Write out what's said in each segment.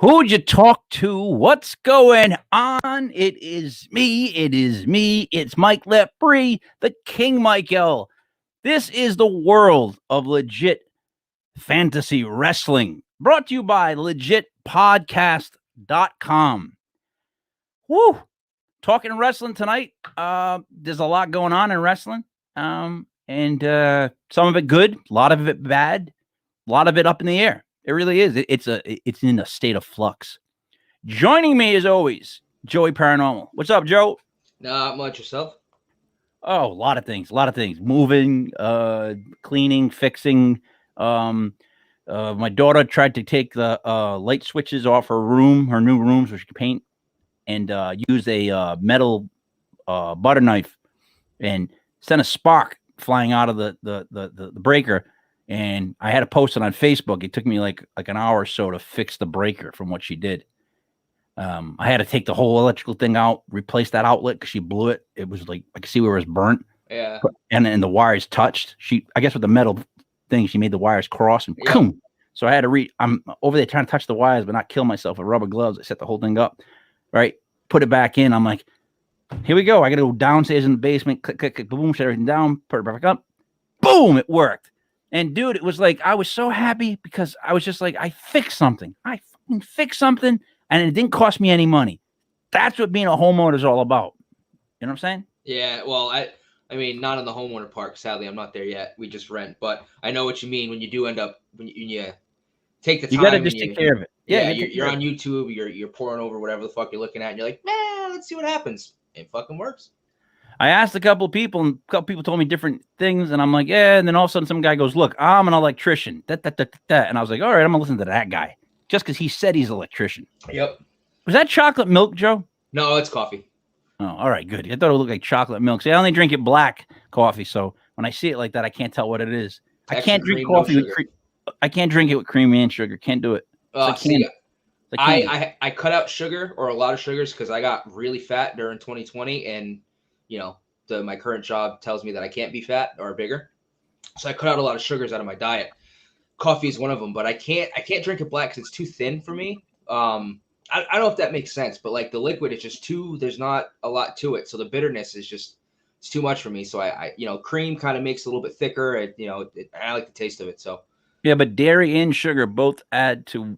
Who'd you talk to? What's going on? It is me. It's Mike Lepre, the King Michael. This is the world of legit fantasy wrestling, brought to you by legitpodcast.com. Woo! Talking wrestling tonight. There's a lot going on in wrestling. And some of it good, a lot of it bad, a lot of it up in the air. It really is. It's in a state of flux. Joining me as always, Joey Paranormal. What's up, Joe? Not much. Yourself? Oh, a lot of things. Moving, cleaning, fixing. My daughter tried to take the light switches off her new rooms, where she can paint, and use a metal butter knife and sent a spark flying out of the breaker. And I had to post it on Facebook. It took me like an hour or so to fix the breaker from what she did. I had to take the whole electrical thing out, replace that outlet because she blew it. It was like I could see where it was burnt. Yeah. And the wires touched. I guess with the metal thing, she made the wires cross and boom. So I had to I'm over there trying to touch the wires but not kill myself with rubber gloves. I set the whole thing up, right? Put it back in. I'm like, here we go. I got to go downstairs in the basement, click, boom, shut everything down, put it back up. Boom, it worked. And dude, it was like, I was so happy because I was just like, I fixed something. I fucking fixed something and it didn't cost me any money. That's what being a homeowner is all about. You know what I'm saying? Yeah. Well, I mean, not in the homeowner part. Sadly, I'm not there yet. We just rent, but I know what you mean when you do end up, when you take the time. You got to just take care of it. Yeah. You're on YouTube, you're pouring over whatever the fuck you're looking at and you're like, man, let's see what happens. It fucking works. I asked a couple people, and a couple people told me different things, and I'm like, yeah. And then all of a sudden, some guy goes, "Look, I'm an electrician." And I was like, all right, I'm gonna listen to that guy just because he said he's an electrician. Yep. Was that chocolate milk, Joe? No, it's coffee. Oh, all right, good. I thought it looked like chocolate milk. See, I only drink it black coffee, so when I see it like that, I can't tell what it is. I can't drink coffee with cream. I can't drink it with cream and sugar. Can't do it. I cut out sugar or a lot of sugars because I got really fat during 2020 and. You know, my current job tells me that I can't be fat or bigger. So I cut out a lot of sugars out of my diet. Coffee is one of them, but I can't drink it black because it's too thin for me. I don't know if that makes sense, but like the liquid is just there's not a lot to it. So the bitterness is it's too much for me. So I cream kind of makes it a little bit thicker. I like the taste of it. So. Yeah, but dairy and sugar both add to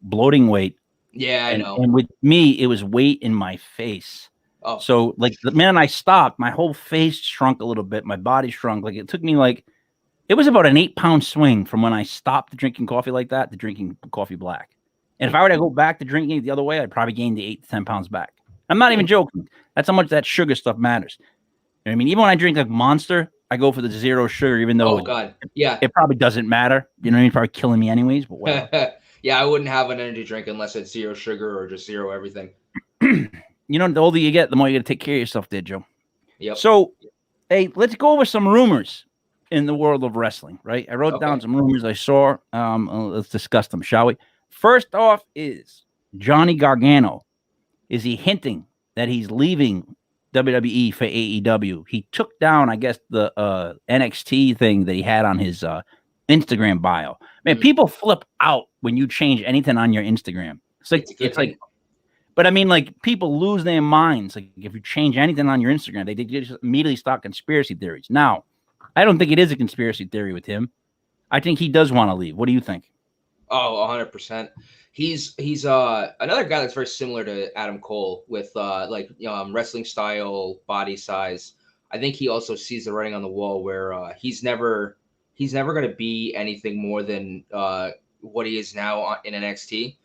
bloating weight. Yeah, I know. And with me, it was weight in my face. Oh. So like the minute I stopped, my whole face shrunk a little bit. My body shrunk. Like it took me it was about an 8-pound swing from when I stopped drinking coffee like that to drinking coffee black. And if I were to go back to drinking it the other way, I'd probably gain the 8 to 10 pounds back. I'm not even joking. That's how much that sugar stuff matters. You know what I mean? Even when I drink like Monster, I go for the zero sugar, even though it probably doesn't matter. You know what I mean? Probably killing me anyways, but whatever. Yeah, I wouldn't have an energy drink unless it's zero sugar or just zero everything. You know, the older you get, the more you got to take care of yourself there, Joe. Yep. So, hey, let's go over some rumors in the world of wrestling, right? I wrote down some rumors I saw. Let's discuss them, shall we? First off is Johnny Gargano. Is he hinting that he's leaving WWE for AEW? He took down, I guess, the NXT thing that he had on his Instagram bio. Man, people flip out when you change anything on your Instagram. It's like but I mean, like, people lose their minds. Like, if you change anything on your Instagram, they just immediately start conspiracy theories. Now, I don't think it is a conspiracy theory with him. I think he does want to leave. What do you think? Oh, 100%. He's another guy that's very similar to Adam Cole with wrestling style, body size. I think he also sees the writing on the wall where he's never going to be anything more than what he is now in NXT.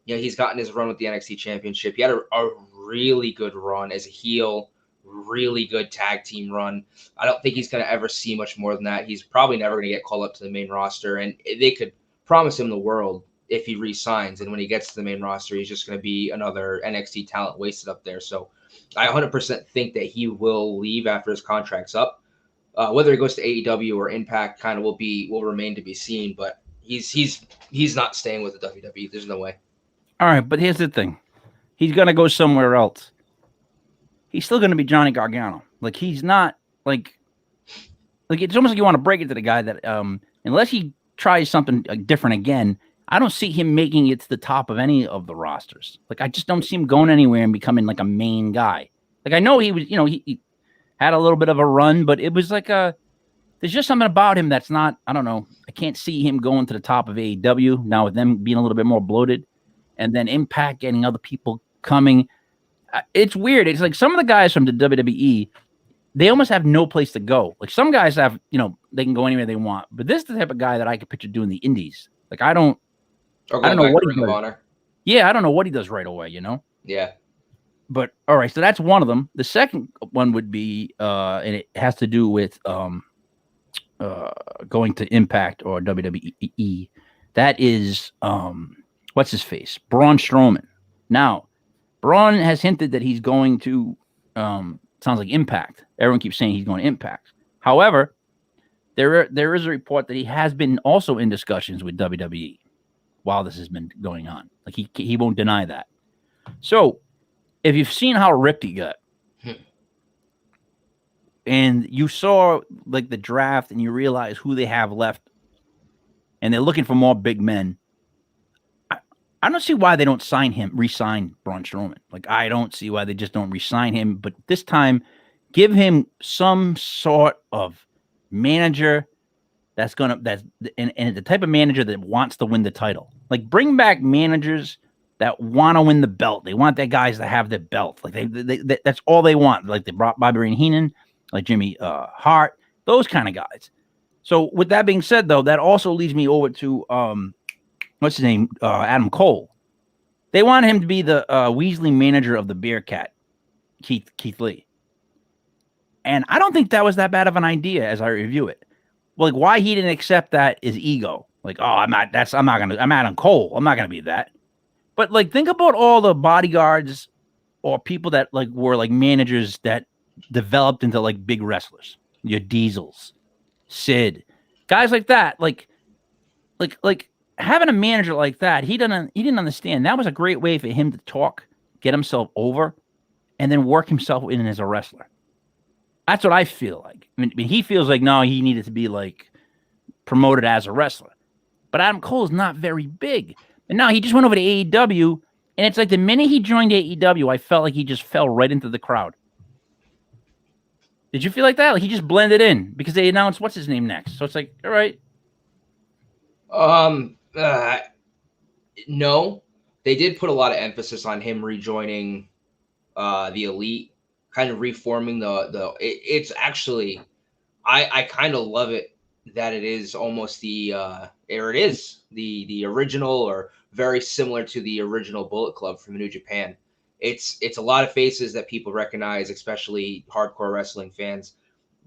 You know, he's gotten his run with the NXT Championship. He had a really good run as a heel, really good tag team run. I don't think he's going to ever see much more than that. He's probably never going to get called up to the main roster, and they could promise him the world if he re-signs. And when he gets to the main roster, he's just going to be another NXT talent wasted up there. So I 100% think that he will leave after his contract's up. Whether he goes to AEW or Impact kind of will remain to be seen, but he's not staying with the WWE. There's no way. All right, but here's the thing. He's going to go somewhere else. He's still going to be Johnny Gargano. Like, he's not, like it's almost like you want to break it to the guy that unless he tries something different again, I don't see him making it to the top of any of the rosters. Like, I just don't see him going anywhere and becoming like a main guy. Like, I know he was, he had a little bit of a run, but it was like there's just something about him that's not, I don't know. I can't see him going to the top of AEW now with them being a little bit more bloated, and then Impact getting other people coming. It's weird. It's like some of the guys from the WWE, they almost have no place to go. Like some guys have, they can go anywhere they want. But this is the type of guy that I could picture doing the indies. Like I don't know what he does. Yeah, I don't know what he does right away, Yeah. But all right, so that's one of them. The second one would be and it has to do with going to Impact or WWE. That is what's his face? Braun Strowman. Now, Braun has hinted that he's going to sounds like Impact. Everyone keeps saying he's going to Impact. However, there is a report that he has been also in discussions with WWE while this has been going on. Like he won't deny that. So, if you've seen how ripped he got, and you saw like the draft and you realize who they have left, and they're looking for more big men, I don't see why they don't re-sign Braun Strowman. Like, I don't see why they just don't re-sign him. But this time, give him some sort of manager and the type of manager that wants to win the title. Like, bring back managers that want to win the belt. They want their guys to have their belt. Like, they that's all they want. Like, they brought Bobby Roode Heenan, like Jimmy Hart, those kind of guys. So, with that being said, though, that also leads me over to what's his name? Adam Cole. They want him to be the Weasley manager of the Bearcat, Keith Lee. And I don't think that was that bad of an idea as I review it. Well, like, why he didn't accept that is ego. Like, oh, I'm Adam Cole. I'm not gonna be that. But like, think about all the bodyguards or people that like were like managers that developed into like big wrestlers. Your Diesels, Sid, guys like that. Like having a manager like that, he didn't understand. That was a great way for him to talk, get himself over, and then work himself in as a wrestler. That's what I feel like. I mean, he feels like, no, he needed to be like promoted as a wrestler. But Adam Cole is not very big. And now he just went over to AEW, and it's like the minute he joined AEW, I felt like he just fell right into the crowd. Did you feel like that? Like he just blended in because they announced what's his name next. So it's like, all right. No, they did put a lot of emphasis on him rejoining the Elite, kind of reforming it's actually, I kind of love it that it is almost the original or very similar to the original Bullet Club from New Japan. It's a lot of faces that people recognize, especially hardcore wrestling fans.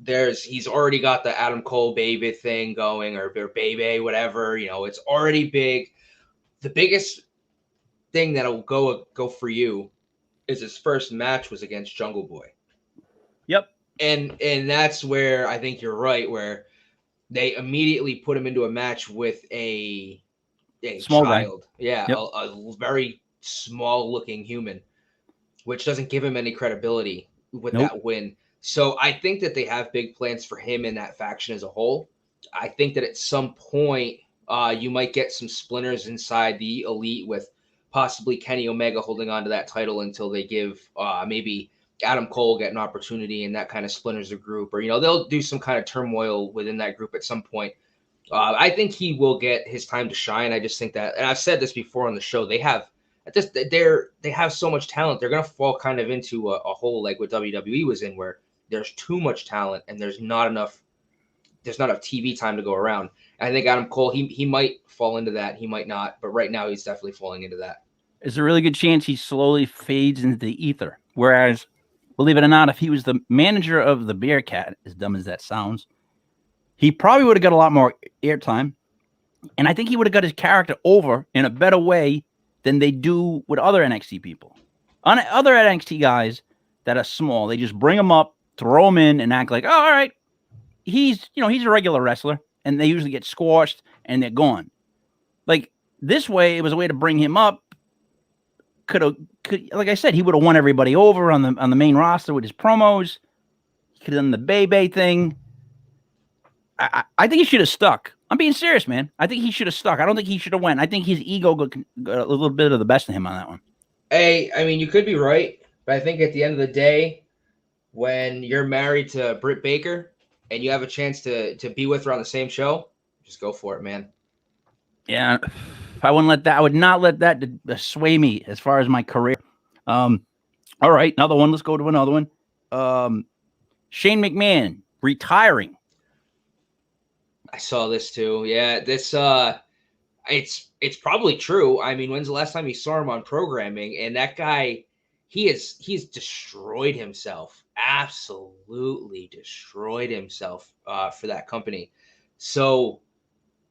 He's already got the Adam Cole baby thing going, or baby, whatever, it's already big. The biggest thing that'll go for you is his first match was against Jungle Boy. Yep. And that's where I think you're right, where they immediately put him into a match with a small child. Guy. Yeah. Yep. A very small looking human, which doesn't give him any credibility with that win. So I think that they have big plans for him in that faction as a whole. I think that at some point you might get some splinters inside the Elite with possibly Kenny Omega holding on to that title until they give maybe Adam Cole get an opportunity, and that kind of splinters the group, or they'll do some kind of turmoil within that group at some point. I think he will get his time to shine. I just think that, and I've said this before on the show, they have so much talent. They're gonna fall kind of into a hole like what WWE was in, where there's too much talent and there's not enough TV time to go around. And I think Adam Cole, he might fall into that, he might not, but right now he's definitely falling into that. There's a really good chance he slowly fades into the ether. Whereas, believe it or not, if he was the manager of the Bearcat, as dumb as that sounds, he probably would have got a lot more airtime. And I think he would have got his character over in a better way than they do with other NXT people. Other NXT guys that are small, they just bring them up, throw them in, and act like, oh, all right, he's a regular wrestler, and they usually get squashed and they're gone. Like this way, it was a way to bring him up. Could like I said, he would have won everybody over on the main roster with his promos. He could have done the Bebe thing. I think he should have stuck, I'm being serious, man. I think he should have stuck. I don't think he should have went. I think his ego got a little bit of the best of him on that one. Hey, I mean, you could be right, but I think at the end of the day, when you're married to Britt Baker and you have a chance to be with her on the same show, just go for it, man. Yeah, I wouldn't let that. I would not let that sway me as far as my career. All right, another one. Let's go to another one. Shane McMahon retiring. I saw this too. Yeah, this it's probably true. I mean, when's the last time you saw him on programming? And that guy, he's destroyed himself. Absolutely destroyed himself for that company. So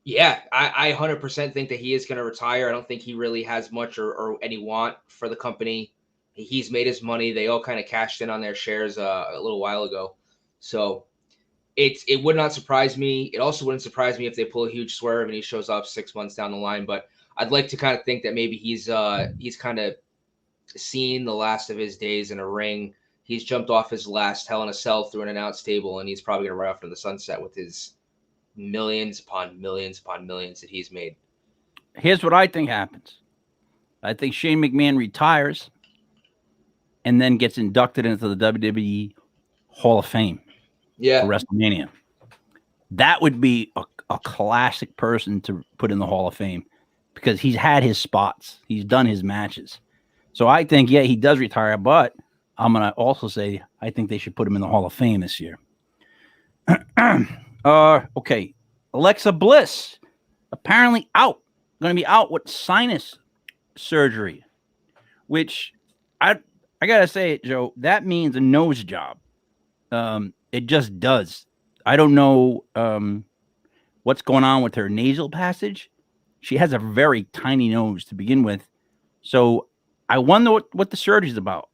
yeah, I 100% think that he is going to retire. I don't think he really has much or any want for the company. He's made his money. They all kind of cashed in on their shares a little while ago. So it would not surprise me. It also wouldn't surprise me if they pull a huge swerve and he shows up 6 months down the line. But I'd like to kind of think that maybe he's kind of seen the last of his days in a ring. He's jumped off his last Hell in a Cell through an announce table, and he's probably going to ride off into the sunset with his millions upon millions upon millions that he's made. Here's what I think happens. I think Shane McMahon retires and then gets inducted into the WWE Hall of Fame. Yeah, for WrestleMania. That would be a classic person to put in the Hall of Fame because he's had his spots. He's done his matches. So I think, yeah, he does retire, but I'm going to also say I think they should put him in the Hall of Fame this year. Okay. Alexa Bliss, apparently out. Going to be out with sinus surgery, which I got to say it, Joe, that means a nose job. It just does. I don't know what's going on with her nasal passage. She has a very tiny nose to begin with. So I wonder what the surgery is about.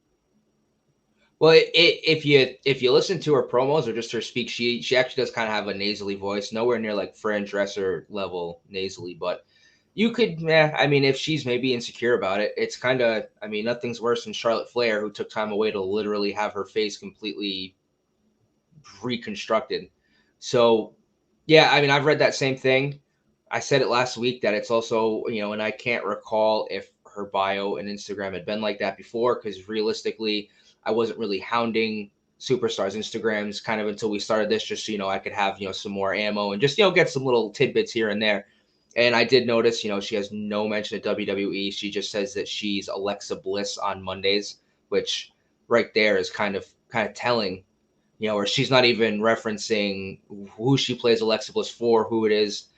Well, if you listen to her promos or just her speak, she actually does kind of have a nasally voice, nowhere near like Fran Dresser level nasally, but you could, I mean, if she's maybe insecure about it, it's kind of, I mean, nothing's worse than Charlotte Flair, who took time away to literally have her face completely reconstructed. So yeah, I mean, I've read that same thing. I said it last week that it's also, and I can't recall if her bio and Instagram had been like that before, because realistically I wasn't really hounding superstars Instagrams kind of until we started this, just so I could have some more ammo and just get some little tidbits here and there. And I did notice she has no mention of WWE. She just says that she's Alexa Bliss on Mondays, which right there is kind of telling, where she's not even referencing who she plays Alexa Bliss for, who it is.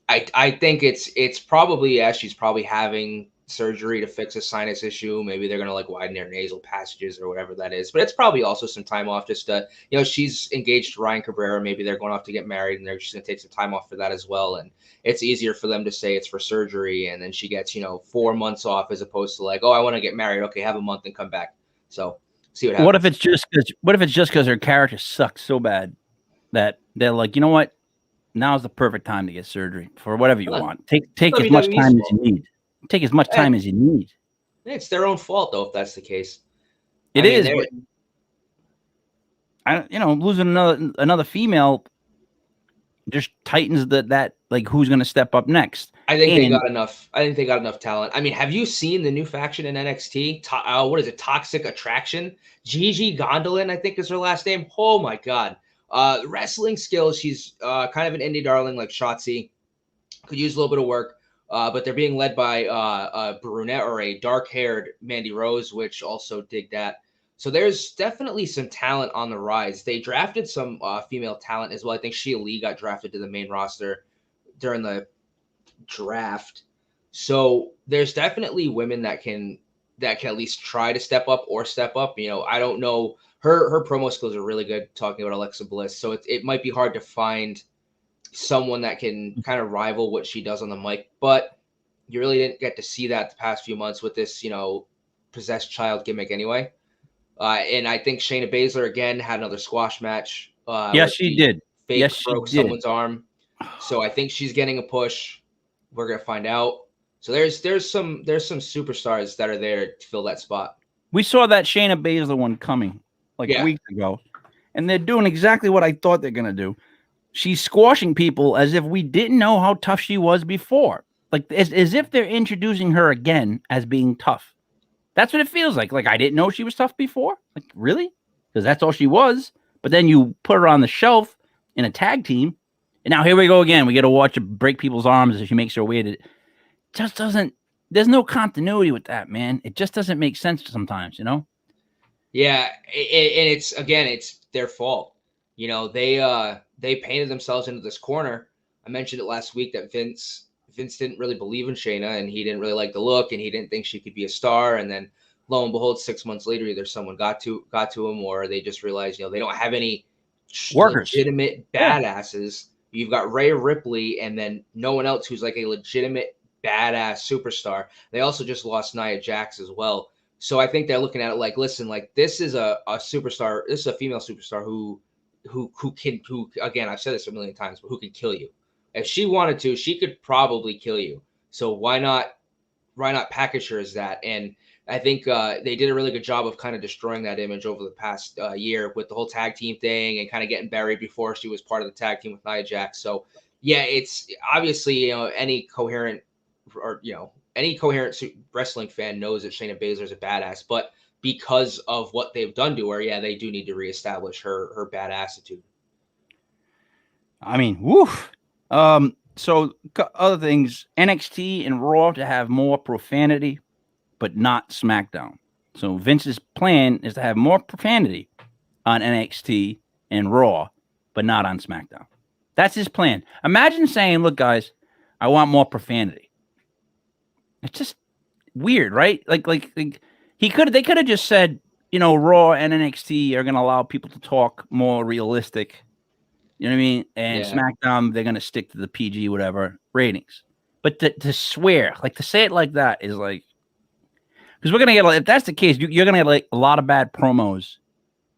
I think it's probably, she's probably having surgery to fix a sinus issue. Maybe they're going to like widen their nasal passages or whatever that is. But it's probably also some time off just to, she's engaged to Ryan Cabrera. Maybe they're going off to get married and they're just going to take some time off for that as well. And it's easier for them to say it's for surgery. And then she gets, 4 months off as opposed to like, oh, I want to get married. Okay, have a month and come back. So see what happens. What if it's just because her character sucks so bad that they're like, you know what? Now's the perfect time to get surgery for whatever you want. Take as much time as you need. Take as much time as you need. It's their own fault though, if that's the case. It is. Losing another female just tightens that like who's going to step up next. I think they got enough. I think they got enough talent. I mean, have you seen the new faction in NXT? What is it? Toxic Attraction. Gigi Gondolin, I think is her last name. Oh my God. Wrestling skills. She's kind of an indie darling like Shotzi. Could use a little bit of work. But they're being led by a brunette or a dark-haired Mandy Rose, which also dig that. So there's definitely some talent on the rise. They drafted some female talent as well. I think Shia Lee got drafted to the main roster during the draft. So there's definitely women that can at least try to step up or step up. I don't know. Her promo skills are really good talking about Alexa Bliss. So it might be hard to find someone that can kind of rival what she does on the mic, but you really didn't get to see that the past few months with this, possessed child gimmick anyway. And I think Shayna Baszler again had another squash match. Yes, she did. Fake broke someone's arm. So I think she's getting a push. We're gonna find out. So there's some superstars that are there to fill that spot. We saw that Shayna Baszler one coming weeks ago, and they're doing exactly what I thought they're gonna do. she's squashing people as if we didn't know how tough she was before. Like as if they're introducing her again as being tough. That's what it feels like. Like I didn't know she was tough before. Like really? Because that's all she was. But then you put her on the shelf in a tag team, and now here we go again. We got to watch her break people's arms as she makes her way to. Just doesn't. There's no continuity with that, man. It just doesn't make sense sometimes, you know. Yeah, and it's their fault. You know, they painted themselves into this corner. I mentioned it last week that Vince didn't really believe in Shayna, and he didn't really like the look, and he didn't think she could be a star. And then lo and behold, 6 months later, either someone got to him, or they just realized, they don't have any legitimate badasses. Yeah. You've got Rhea Ripley, and then no one else who's like a legitimate badass superstar. They also just lost Nia Jax as well. So I think they're looking at it like, listen, like this is a superstar. This is a female superstar who again, I've said this a million times, but who can kill you. If she wanted to, she could probably kill you. So why not package her as that? And I think they did a really good job of kind of destroying that image over the past year with the whole tag team thing and kind of getting buried before she was part of the tag team with Nia Jax. So yeah, it's obviously, any coherent wrestling fan knows that Shayna Baszler is a badass, but because of what they've done to her, yeah, they do need to reestablish her badassitude. I mean, woof. So other things, NXT and Raw to have more profanity, but not SmackDown. So Vince's plan is to have more profanity on NXT and Raw, but not on SmackDown. That's his plan. Imagine saying, look, guys, I want more profanity. It's just weird, right? Like they could have just said, Raw and NXT are going to allow people to talk more realistic. You know what I mean? And yeah. SmackDown, they're going to stick to the PG, whatever ratings. But to swear, like to say it like that is like, because we're going to get, if that's the case, you're going to get like a lot of bad promos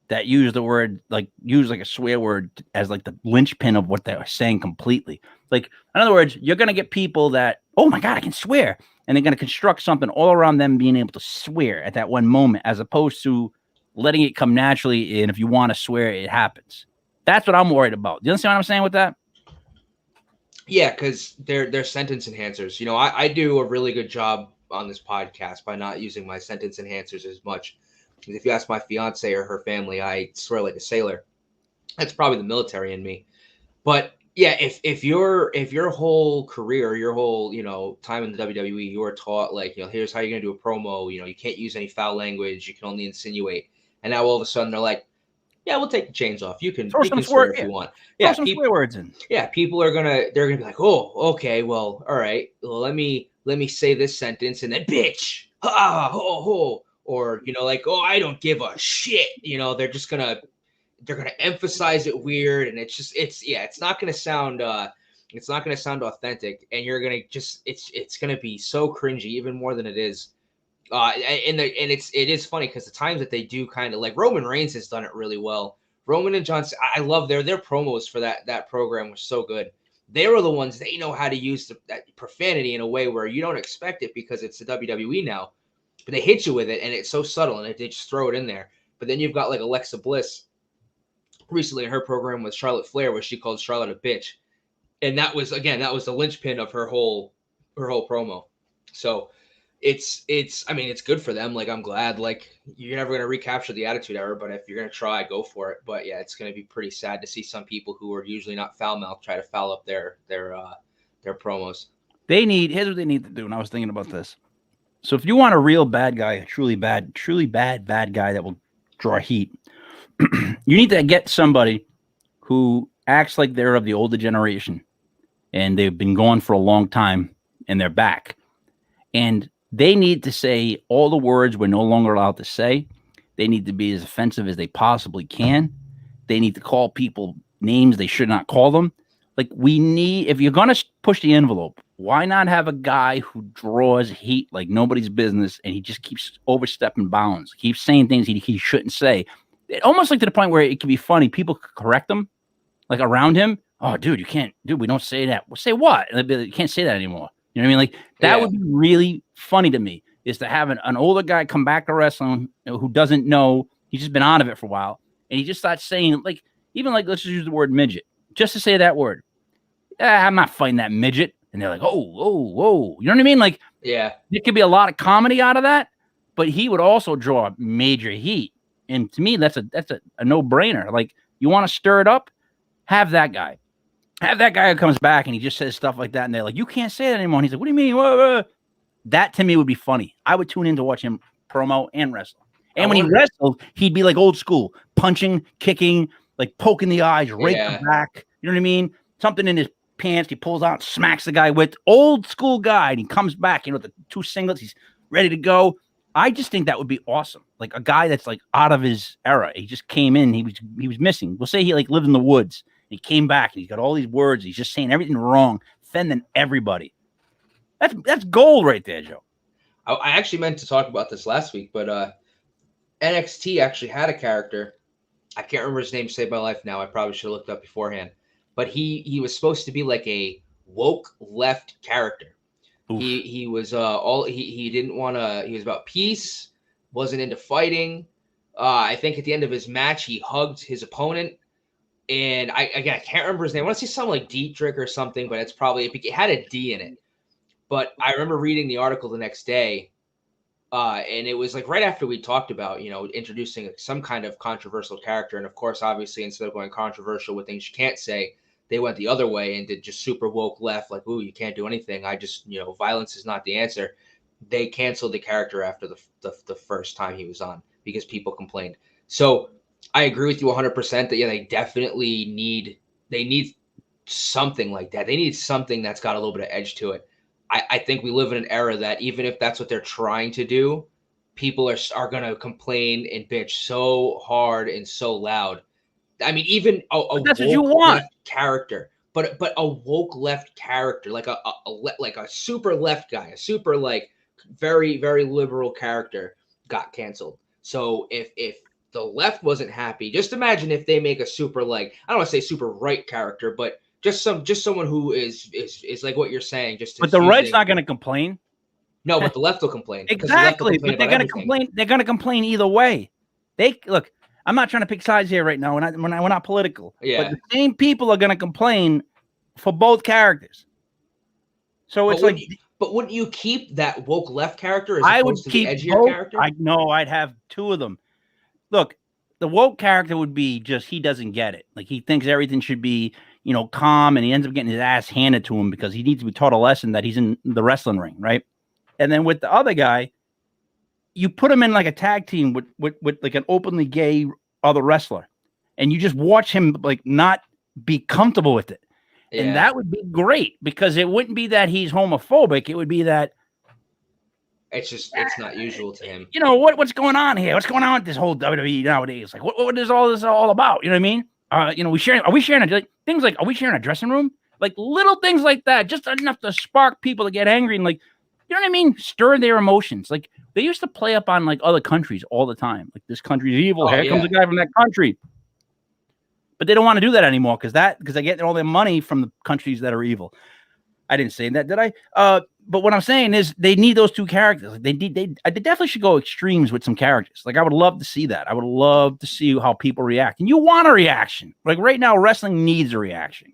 that use the word, like use like a swear word as like the linchpin of what they're saying completely. Like, in other words, you're going to get people that, oh my God, I can swear. And they're going to construct something all around them being able to swear at that one moment, as opposed to letting it come naturally. And if you want to swear, it happens. That's what I'm worried about. Do you understand what I'm saying with that? Yeah, because they're sentence enhancers. I do a really good job on this podcast by not using my sentence enhancers as much. Because if you ask my fiance or her family, I swear like a sailor. That's probably the military in me. But yeah, if your whole career, your whole time in the WWE, you were taught like here's how you're gonna do a promo. You can't use any foul language. You can only insinuate. And now all of a sudden they're like, yeah, we'll take the chains off. You can swear if you want. Yeah, some swear words in. Yeah, people are gonna be like, oh, okay, well, all right, well, let me say this sentence and then bitch, ha, ho, ho, or like, oh, I don't give a shit. They're just gonna emphasize it weird, and it's not gonna sound authentic, and you're gonna it's gonna be so cringy, even more than it is. It is funny because the times that they do kind of like Roman Reigns has done it really well. Roman and John, I love their promos for that program was so good. They were the ones, they know how to use that profanity in a way where you don't expect it because it's the WWE now, but they hit you with it and it's so subtle and they just throw it in there. But then you've got like Alexa Bliss recently in her program with Charlotte Flair where she called Charlotte a bitch, and that was the linchpin of her whole promo. So it's good for them. Like, I'm glad, like, you're never going to recapture the Attitude Era, but if you're going to try, go for it. But yeah, it's going to be pretty sad to see some people who are usually not foul mouth try to foul up their promos. Here's what they need to do. And I was thinking about this. So if you want a real bad guy, a truly bad guy that will draw heat, you need to get somebody who acts like they're of the older generation and they've been going for a long time and they're back. And they need to say all the words we're no longer allowed to say. They need to be as offensive as they possibly can. They need to call people names they should not call them. Like, if you're going to push the envelope, why not have a guy who draws heat like nobody's business and he just keeps overstepping bounds, keeps saying things he shouldn't say. Almost like to the point where it can be funny. People could correct him, like around him. Oh, dude, we don't say that. Well, say what? You can't say that anymore. You know what I mean? Like, that would be really funny to me, is to have an older guy come back to wrestling who doesn't know. He's just been out of it for a while. And he just starts saying, like, even like, let's just use the word midget. just to say that word. I'm not fighting that midget. And they're like, oh. You know what I mean? Like, yeah, there could be a lot of comedy out of that, but he would also draw major heat. And to me, that's a no-brainer. Like, you want to stir it up? Have that guy. Have that guy who comes back and he just says stuff like that. And they're like, you can't say that anymore. And he's like, what do you mean? Whoa. That to me would be funny. I would tune in to watch him promo and wrestle. And when he wrestled, he'd be like old school, punching, kicking, like poking the eyes, rake the back. You know what I mean? Something in his pants. He pulls out, smacks the guy with old school guy, and he comes back, you know, the 2 singlets. He's ready to go. I just think that would be awesome. Like a guy that's like out of his era. He just came in. He was missing. We'll say he like lived in the woods. He came back and he's got all these words. He's just saying everything wrong, offending everybody. That's gold right there, Joe. I actually meant to talk about this last week, but NXT actually had a character. I can't remember his name to save my life now. I probably should have looked up beforehand. But he was supposed to be like a woke left character. Oof. He was he didn't want to. He was about peace. Wasn't into fighting. I think at the end of his match, he hugged his opponent. And I can't remember his name. I want to say something like Dietrich or something, but it had a D in it. But I remember reading the article the next day. And it was like right after we talked about, you know, introducing some kind of controversial character. And of course, obviously, instead of going controversial with things you can't say, they went the other way and did just super woke left, like, ooh, you can't do anything. Violence is not the answer. They canceled the character after the first time he was on because people complained. So I agree with you 100% that, yeah, they definitely need something like that. They need something that's got a little bit of edge to it. I think we live in an era that even if that's what they're trying to do, people are going to complain and bitch so hard and so loud. I mean, even a that's what woke you want. Left character, but a woke left character, like a super left guy, a super like very, very liberal character got canceled. So if the left wasn't happy, just imagine if they make a super, like, I don't want to say super right character, but just someone who is like what you're saying. But the right's not going to complain. No, but the left will complain. Exactly, but they're going to complain. They're going to complain either way. Look. I'm not trying to pick sides here right now. We're not political. Yeah. But the same people are going to complain for both characters. So it's but wouldn't you keep that woke left character as I opposed would to keep the edgier character? I'd have 2 of them. Look, the woke character would be just he doesn't get it. Like he thinks everything should be, you know, calm, and he ends up getting his ass handed to him because he needs to be taught a lesson that he's in the wrestling ring, right? And then with the other guy, you put him in like a tag team with like an openly gay other wrestler, and you just watch him like not be comfortable with it. Yeah. And that would be great because it wouldn't be that he's homophobic. It would be that it's not usual to him. You know, what's going on here? What's going on with this whole WWE nowadays? Like, what is all this all about? You know what I mean? Are we sharing things like, are we sharing a dressing room? Like little things like that, just enough to spark people to get angry and, like, you know what I mean? Stir their emotions. Like they used to play up on like other countries all the time. Like this country's evil. Here comes a guy from that country. But they don't want to do that anymore because they get all their money from the countries that are evil. I didn't say that, did I? But what I'm saying is they need those 2 characters. Like they definitely should go extremes with some characters. Like I would love to see that. I would love to see how people react. And you want a reaction. Like right now, wrestling needs a reaction.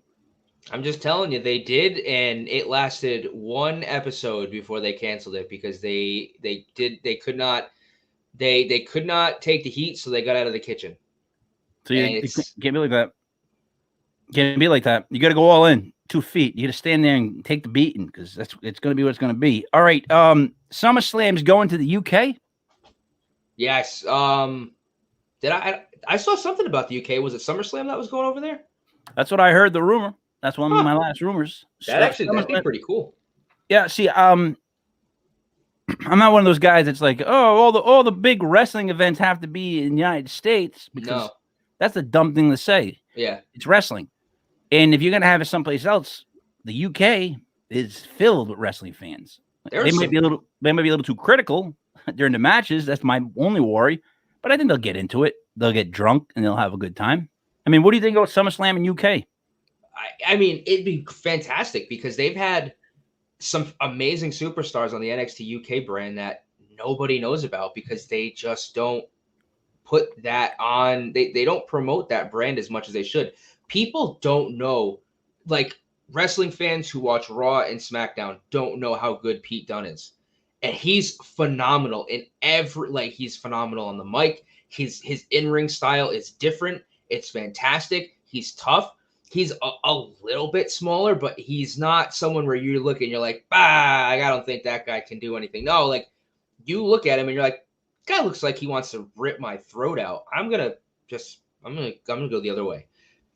I'm just telling you, they did, and it lasted 1 episode before they canceled it because they could not take the heat, so they got out of the kitchen. So it can't be like that. Can't be like that. You got to go all in, 2 feet. You got to stand there and take the beating because it's going to be what it's going to be. All right. SummerSlam's going to the UK. Yes. Did I saw something about the UK? Was it SummerSlam that was going over there? That's what I heard. The rumor. That's one of my last rumors. That'd be pretty cool. Yeah. See, I'm not one of those guys that's like, oh, all the big wrestling events have to be in the United States because that's a dumb thing to say. Yeah, it's wrestling, and if you're gonna have it someplace else, the UK is filled with wrestling fans. They might be a little too critical during the matches. That's my only worry. But I think they'll get into it. They'll get drunk and they'll have a good time. I mean, what do you think about SummerSlam in UK? I mean, it'd be fantastic because they've had some amazing superstars on the NXT UK brand that nobody knows about because they just don't put that on. They don't promote that brand as much as they should. People don't know, like wrestling fans who watch Raw and SmackDown don't know how good Pete Dunne is. And he's phenomenal in every, like, he's phenomenal on the mic. His in-ring style is different. It's fantastic. He's tough. He's a little bit smaller, but he's not someone where you look and you're like, I don't think that guy can do anything. No, like, you look at him and you're like, guy looks like he wants to rip my throat out. I'm gonna go the other way.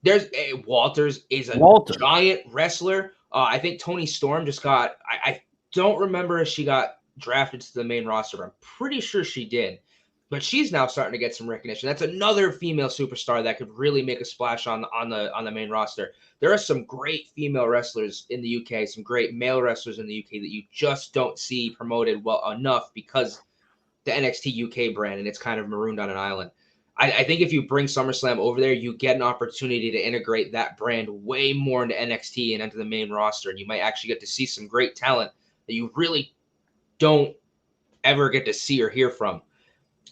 There's Walters is a giant wrestler. I think Toni Storm just got. I don't remember if she got drafted to the main roster, but I'm pretty sure she did. But she's now starting to get some recognition. That's another female superstar that could really make a splash on the main roster. There are some great female wrestlers in the UK, some great male wrestlers in the UK that you just don't see promoted well enough because the NXT UK brand, and it's kind of marooned on an island. I think if you bring SummerSlam over there, you get an opportunity to integrate that brand way more into NXT and into the main roster, and you might actually get to see some great talent that you really don't ever get to see or hear from.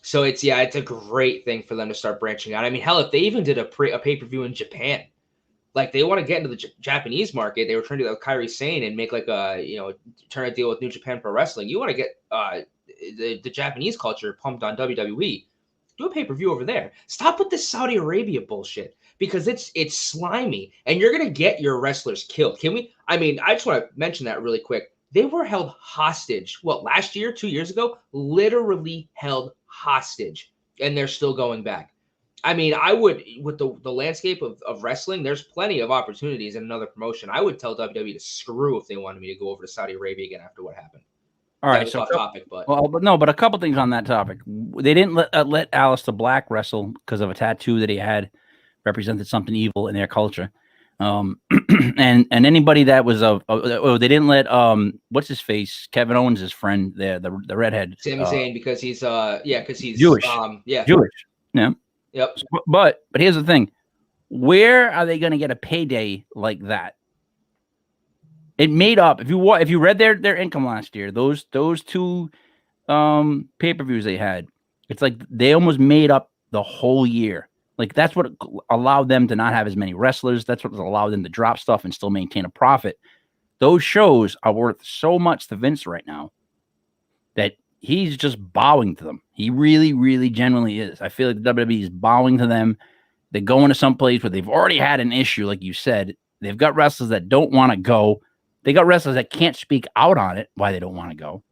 So it's a great thing for them to start branching out. I mean, hell, if they even did a pay-per-view in Japan, like they want to get into the Japanese market, they were trying to do that with Kairi Sane and make like turn a deal with New Japan Pro Wrestling. You want to get the Japanese culture pumped on WWE. Do a pay-per-view over there. Stop with this Saudi Arabia bullshit because it's slimy and you're gonna get your wrestlers killed. Can we? I mean, I just want to mention that really quick. They were held hostage. What, last year, 2 years ago? Literally held hostage, and they're still going back. I mean, I would, with the landscape of wrestling, there's plenty of opportunities in another promotion. I would tell WWE to screw if they wanted me to go over to Saudi Arabia again after what happened. All right, so off topic, but a couple things on that topic. They didn't let Aleister Black wrestle because of a tattoo that he had represented something evil in their culture. And anybody that was they didn't let what's his face, Kevin Owens' friend there, the redhead, Sami Zayn, because he's Jewish, Jewish, yeah, yep. But here's the thing: where are they going to get a payday like that? It made up. If you read their income last year, those two pay-per-views they had, it's like they almost made up the whole year. Like that's what allowed them to not have as many wrestlers. That's what allowed them to drop stuff and still maintain a profit. Those shows are worth so much to Vince right now that he's just bowing to them. He really, really genuinely is. I feel like the WWE is bowing to them. They're going to some place where they've already had an issue, like you said. They've got wrestlers that don't want to go. They got wrestlers that can't speak out on it, why they don't want to go.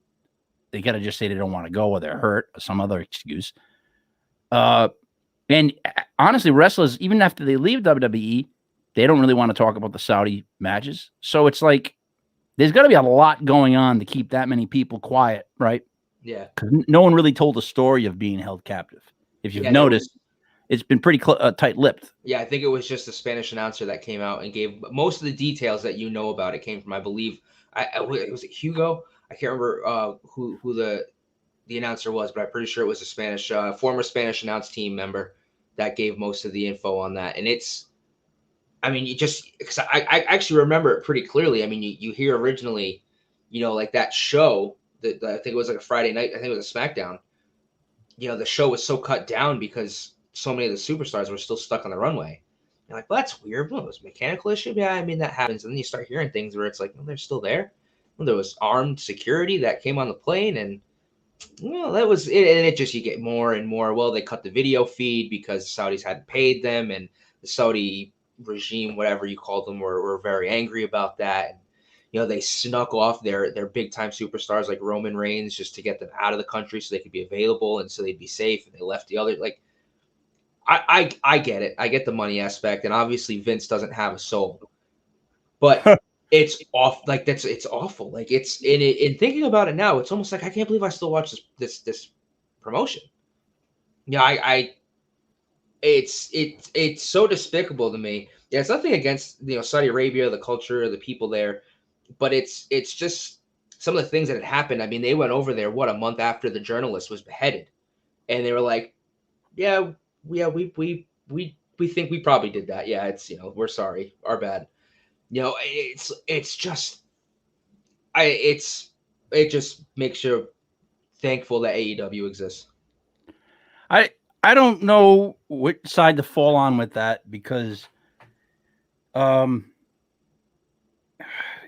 They got to just say they don't want to go or they're hurt or some other excuse. And honestly, wrestlers, even after they leave WWE, they don't really want to talk about the Saudi matches. So it's like there's got to be a lot going on to keep that many people quiet, right? Yeah. Because no one really told the story of being held captive. If you've noticed, it's been pretty tight-lipped. Yeah, I think it was just the Spanish announcer that came out and gave most of the details that you know about it came from, I believe, was it Hugo? I can't remember who the announcer was, but I'm pretty sure it was a former Spanish announce team member that gave most of the info on that. And it's, I mean, I actually remember it pretty clearly. I mean, you hear originally, like that show that I think it was like a Friday night. I think it was a SmackDown. The show was so cut down because so many of the superstars were still stuck on the runway. You're like, well, that's weird. Well, it was a mechanical issue. Yeah, I mean, that happens. And then you start hearing things where it's like, well, they're still there. Well, there was armed security that came on the plane, and that was it. And it just, you get more and more. Well, they cut the video feed because Saudis hadn't paid them, and the Saudi regime, whatever you call them, were very angry about that. And, they snuck off their big time superstars like Roman Reigns just to get them out of the country so they could be available and so they'd be safe. And they left the other, like, I get it. I get the money aspect, and obviously Vince doesn't have a soul, but it's off. Like it's awful. Like it's in thinking about it now, it's almost like I can't believe I still watch this promotion. It's so despicable to me. Yeah, it's nothing against Saudi Arabia, the culture, the people there, but it's just some of the things that had happened. I mean, they went over there a month after the journalist was beheaded, and they were like, yeah, we think we probably did that. Yeah, it's we're sorry, our bad. It just makes you thankful that AEW exists. I I don't know which side to fall on with that because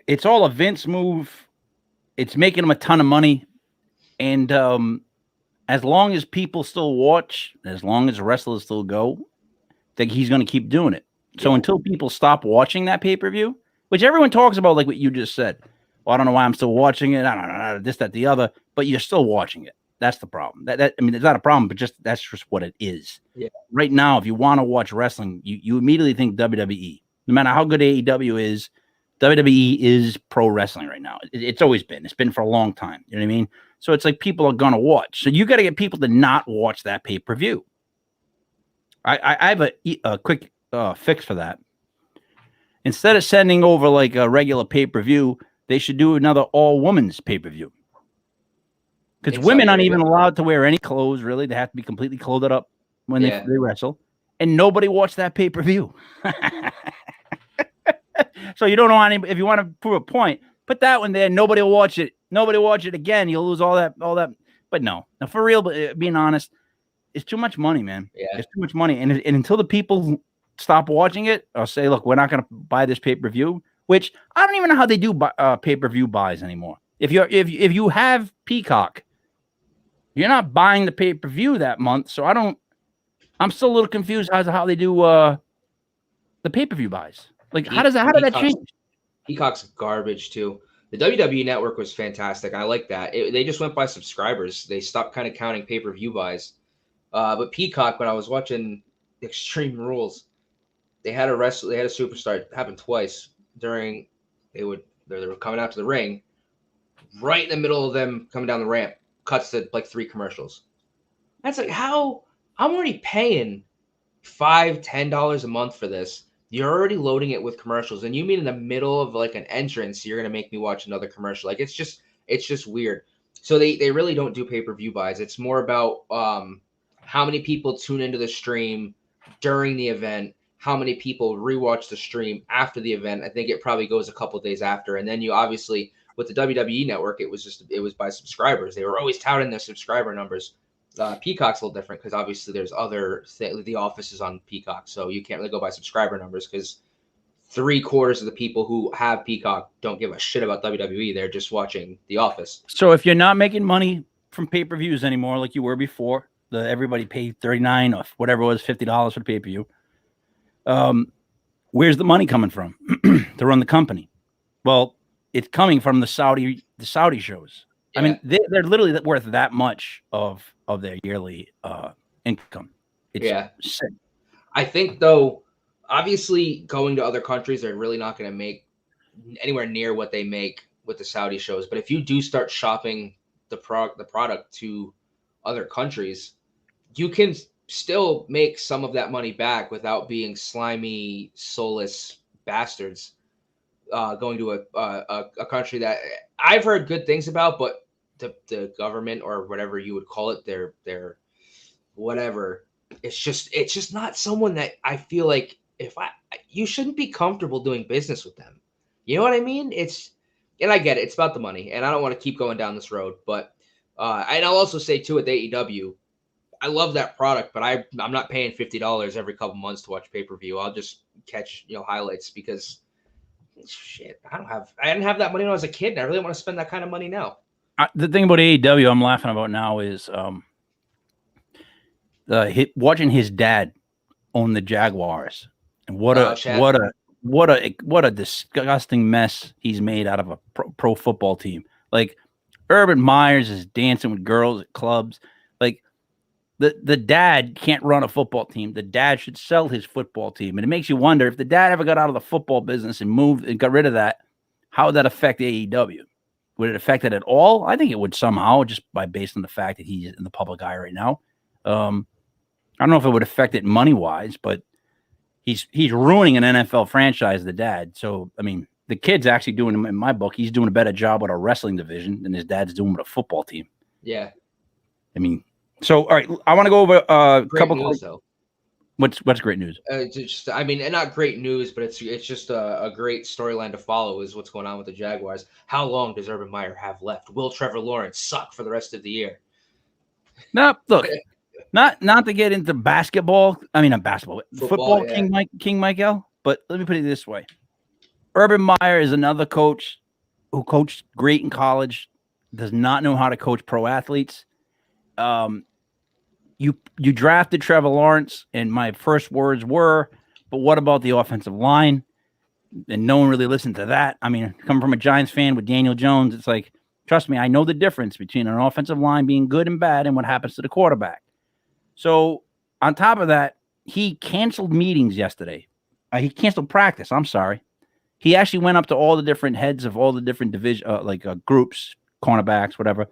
it's all a Vince move. It's making him a ton of money. And as long as people still watch, as long as wrestlers still go, I think he's going to keep doing it. So until people stop watching that pay-per-view, which everyone talks about, like what you just said. Well, I don't know why I'm still watching it. I don't know, this, that, the other, but you're still watching it. That's the problem. I mean, it's not a problem, but that's just what it is. Yeah. Right now, if you want to watch wrestling, you immediately think WWE. No matter how good AEW is, WWE is pro wrestling right now. It's always been. It's been for a long time. You know what I mean? So it's like people are going to watch. So you got to get people to not watch that pay-per-view. I have a quick fix for that. Instead of sending over like a regular pay-per-view, they should do another all-women's pay-per-view. Because women aren't even allowed to wear any clothes, really. They have to be completely clothed up when they wrestle. And nobody watched that pay-per-view. So you don't know if you want to prove a point, put that one there. Nobody will watch it. Nobody will watch it again. You'll lose all that. But no, for real, being honest, it's too much money, man. Yeah. It's too much money. And until the people stop watching it or say, look, we're not going to buy this pay-per-view, which I don't even know how they do pay-per-view buys anymore. If you have Peacock, you're not buying the pay-per-view that month. So I'm still a little confused as to how they do the pay-per-view buys. Like, how did that change? Peacock's garbage too. The WWE Network was fantastic. I like that. They just went by subscribers. They stopped kind of counting pay-per-view buys. But Peacock, when I was watching Extreme Rules, they had a superstar. It happened twice during they were coming out to the ring. Right in the middle of them coming down the ramp, cuts to like 3 commercials. That's like, how I'm already paying $5-10 a month for this. You're already loading it with commercials, and you mean in the middle of like an entrance, you're gonna make me watch another commercial? Like, it's just weird. So they really don't do pay-per-view buys. It's more about how many people tune into the stream during the event, how many people rewatch the stream after the event. I think it probably goes a couple days after, and then you obviously with the WWE Network, it was by subscribers. They were always touting their subscriber numbers. Peacock's a little different because obviously there's The Office is on Peacock, so you can't really go by subscriber numbers because 3/4 of the people who have Peacock don't give a shit about WWE. They're just watching The Office. So if you're not making money from pay-per-views anymore like you were before, everybody paid $39 or whatever it was, $50 for the pay-per-view. Where's the money coming from to run the company? Well, it's coming from the Saudi shows. Yeah. I mean, they're literally worth that much of their yearly income. It's sick. I think, though, obviously going to other countries, they're really not going to make anywhere near what they make with the Saudi shows. But if you do start shopping the product to other countries, you can still make some of that money back without being slimy, soulless bastards going to a country that I've heard good things about, but the government or whatever you would call it, their whatever, it's just not someone that I feel like you shouldn't be comfortable doing business with them. You know what I mean? And I get it. It's about the money, and I don't want to keep going down this road, but and I'll also say too with AEW, I love that product, but I'm not paying $50 every couple months to watch pay-per-view. I'll just catch highlights because shit, I didn't have that money when I was a kid, and I really want to spend that kind of money now. The thing about AEW I'm laughing about now is watching his dad own the Jaguars, and what a disgusting mess he's made out of a pro football team. Like Urban Myers is dancing with girls at clubs. Like the dad can't run a football team. The dad should sell his football team, and it makes you wonder if the dad ever got out of the football business and moved and got rid of that, how would that affect AEW? Would it affect it at all? I think it would somehow, just based on the fact that he's in the public eye right now. I don't know if it would affect it money-wise, but he's ruining an NFL franchise, the dad. So, I mean, the kid's actually doing, in my book, he's doing a better job with a wrestling division than his dad's doing with a football team. Yeah. I mean, so, all right, I want to go over a couple news, though. What's great news? And not great news, but it's just a great storyline to follow is what's going on with the Jaguars. How long does Urban Meyer have left? Will Trevor Lawrence suck for the rest of the year? No, look, Not to get into basketball. I mean, not basketball, football. Yeah. King Michael. But let me put it this way: Urban Meyer is another coach who coached great in college, does not know how to coach pro athletes. You drafted Trevor Lawrence, and my first words were, but what about the offensive line? And no one really listened to that. I mean, coming from a Giants fan with Daniel Jones, it's like, trust me, I know the difference between an offensive line being good and bad and what happens to the quarterback. So on top of that, he canceled meetings yesterday. He canceled practice. I'm sorry. He actually went up to all the different heads of all the different division, groups, cornerbacks, whatever,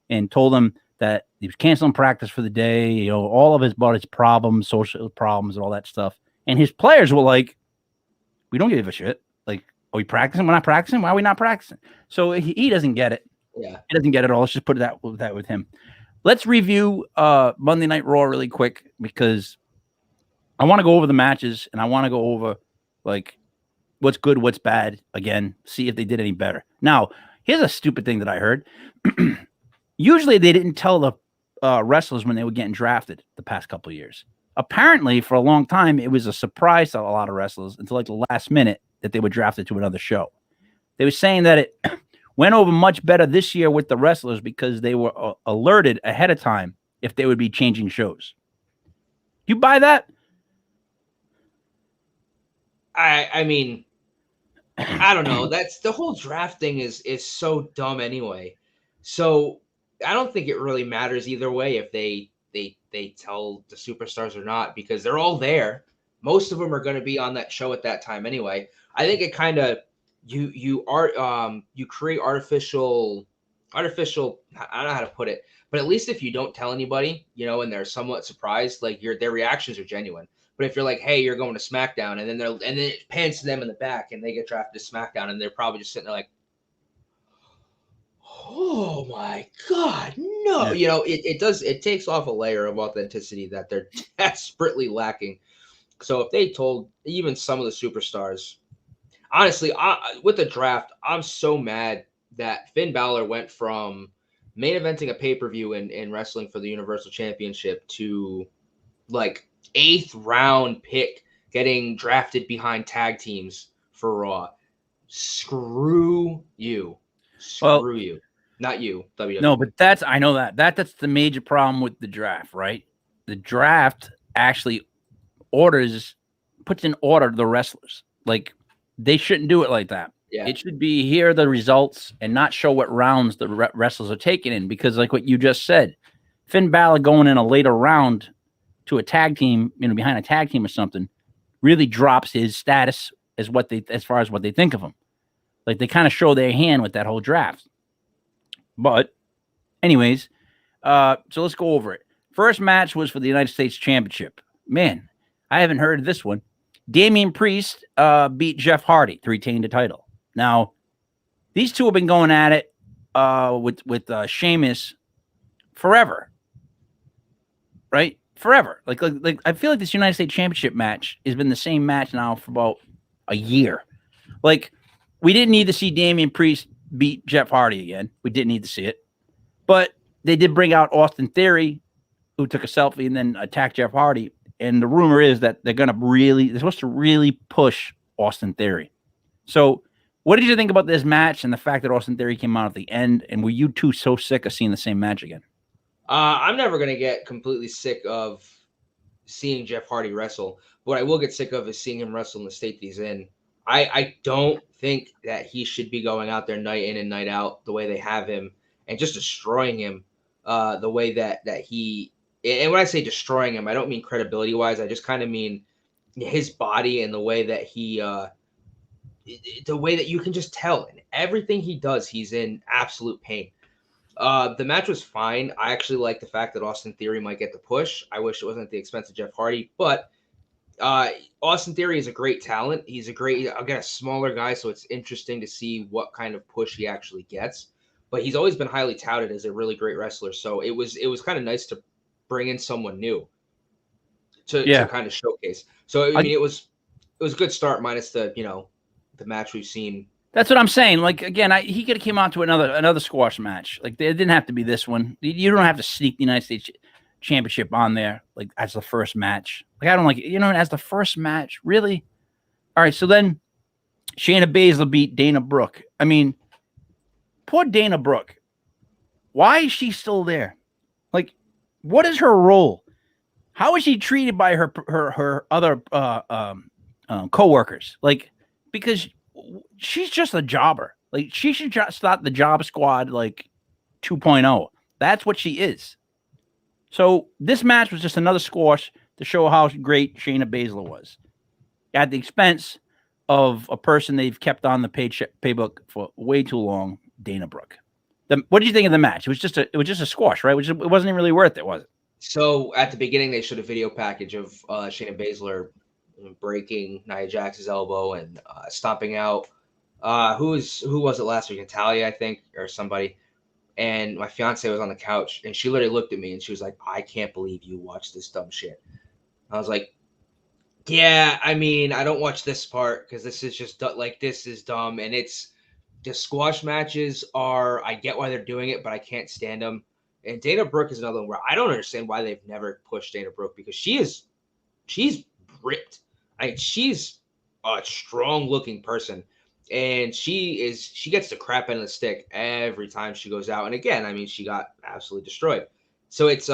and told them that he was canceling practice for the day. You know, all of his problems, social problems, and all that stuff. And his players were like, "We don't give a shit. Like, are we practicing? We're not practicing. Why are we not practicing?" So he doesn't get it. Yeah, he doesn't get it all. Let's just put that with him. Let's review Monday Night Raw really quick because I want to go over the matches and I want to go over like what's good, what's bad. Again, see if they did any better. Now, here's a stupid thing that I heard. Usually, they didn't tell the wrestlers when they were getting drafted the past couple of years. Apparently, for a long time, it was a surprise to a lot of wrestlers until like the last minute that they were drafted to another show. They were saying that it went over much better this year with the wrestlers because they were alerted ahead of time if they would be changing shows. You buy that? I mean, I don't know. That's the whole draft thing is so dumb anyway. So I don't think it really matters either way if they tell the superstars or not because they're all there. Most of them are going to be on that show at that time anyway. I think it kind of you create artificial. I don't know how to put it, but at least if you don't tell anybody, you know, and they're somewhat surprised, like their reactions are genuine. But if you're like, hey, you're going to SmackDown, and then it pans to them in the back, and they get drafted to SmackDown, and they're probably just sitting there like, oh my God, no. Yeah. You know, it takes off a layer of authenticity that they're desperately lacking. So if they told even some of the superstars, honestly, with the draft, I'm so mad that Finn Balor went from main eventing a pay-per-view in wrestling for the Universal Championship to like 8th round pick getting drafted behind tag teams for Raw. Screw you. Screw you. Not you, WWE. No, but I know that's the major problem with the draft, right? The draft actually puts in order the wrestlers. Like, they shouldn't do it like that. Yeah. It should be here are the results and not show what rounds the wrestlers are taking in because, like what you just said, Finn Balor going in a later round to a tag team, you know, behind a tag team or something, really drops his status as far as what they think of him. Like, they kind of show their hand with that whole draft. But anyways, so let's go over it. First match was for the United States Championship. Man, I haven't heard of this one. Damian Priest beat Jeff Hardy to retain the title. Now, these two have been going at it with Sheamus forever, right? Forever. Like I feel like this United States Championship match has been the same match now for about a year. Like, we didn't need to see Damian Priest beat Jeff Hardy again. We didn't need to see it. But they did bring out Austin Theory, who took a selfie and then attacked Jeff Hardy. And the rumor is that they're supposed to really push Austin Theory. So what did you think about this match and the fact that Austin Theory came out at the end? And were you two so sick of seeing the same match again? I'm never going to get completely sick of seeing Jeff Hardy wrestle. What I will get sick of is seeing him wrestle in the state that he's in. I don't think that he should be going out there night in and night out the way they have him and just destroying him the way that he – and when I say destroying him, I don't mean credibility-wise. I just kind of mean his body and the way that he the way that you can just tell. And everything he does, he's in absolute pain. The match was fine. I actually like the fact that Austin Theory might get the push. I wish it wasn't at the expense of Jeff Hardy, but Austin Theory is a great talent. He's a smaller guy, so it's interesting to see what kind of push he actually gets. But he's always been highly touted as a really great wrestler. So it was kind of nice to bring in someone new to kind of showcase. So I mean, it was a good start, minus the match we've seen. That's what I'm saying. Like, again, he could have came out to another squash match. Like, it didn't have to be this one. You don't have to sneak the United States. championship on there, like as the first match. Like I don't like it, as the first match, really. All right, so then Shayna Baszler beat Dana Brooke. I mean, poor Dana Brooke. Why is she still there? Like, what is her role? How is she treated by her other coworkers? Like, because she's just a jobber. Like, she should just start the job squad like 2.0. That's what she is. So this match was just another squash to show how great Shayna Baszler was, at the expense of a person they've kept on the paybook for way too long, Dana Brooke. What did you think of the match? It was just a squash, right? It wasn't even really worth it, was it? So at the beginning, they showed a video package of Shayna Baszler breaking Nia Jax's elbow and stomping out. Who was it last week? Natalia, I think, or somebody. And my fiance was on the couch, and she literally looked at me, and she was like, "I can't believe you watch this dumb shit." I was like, "Yeah, I mean, I don't watch this part because this is just like this is dumb, and it's the squash matches are. I get why they're doing it, but I can't stand them." And Dana Brooke is another one where I don't understand why they've never pushed Dana Brooke, because she's ripped. She's a strong looking person, and she gets the crap end of the stick every time she goes out. And again, I mean, she got absolutely destroyed. So it's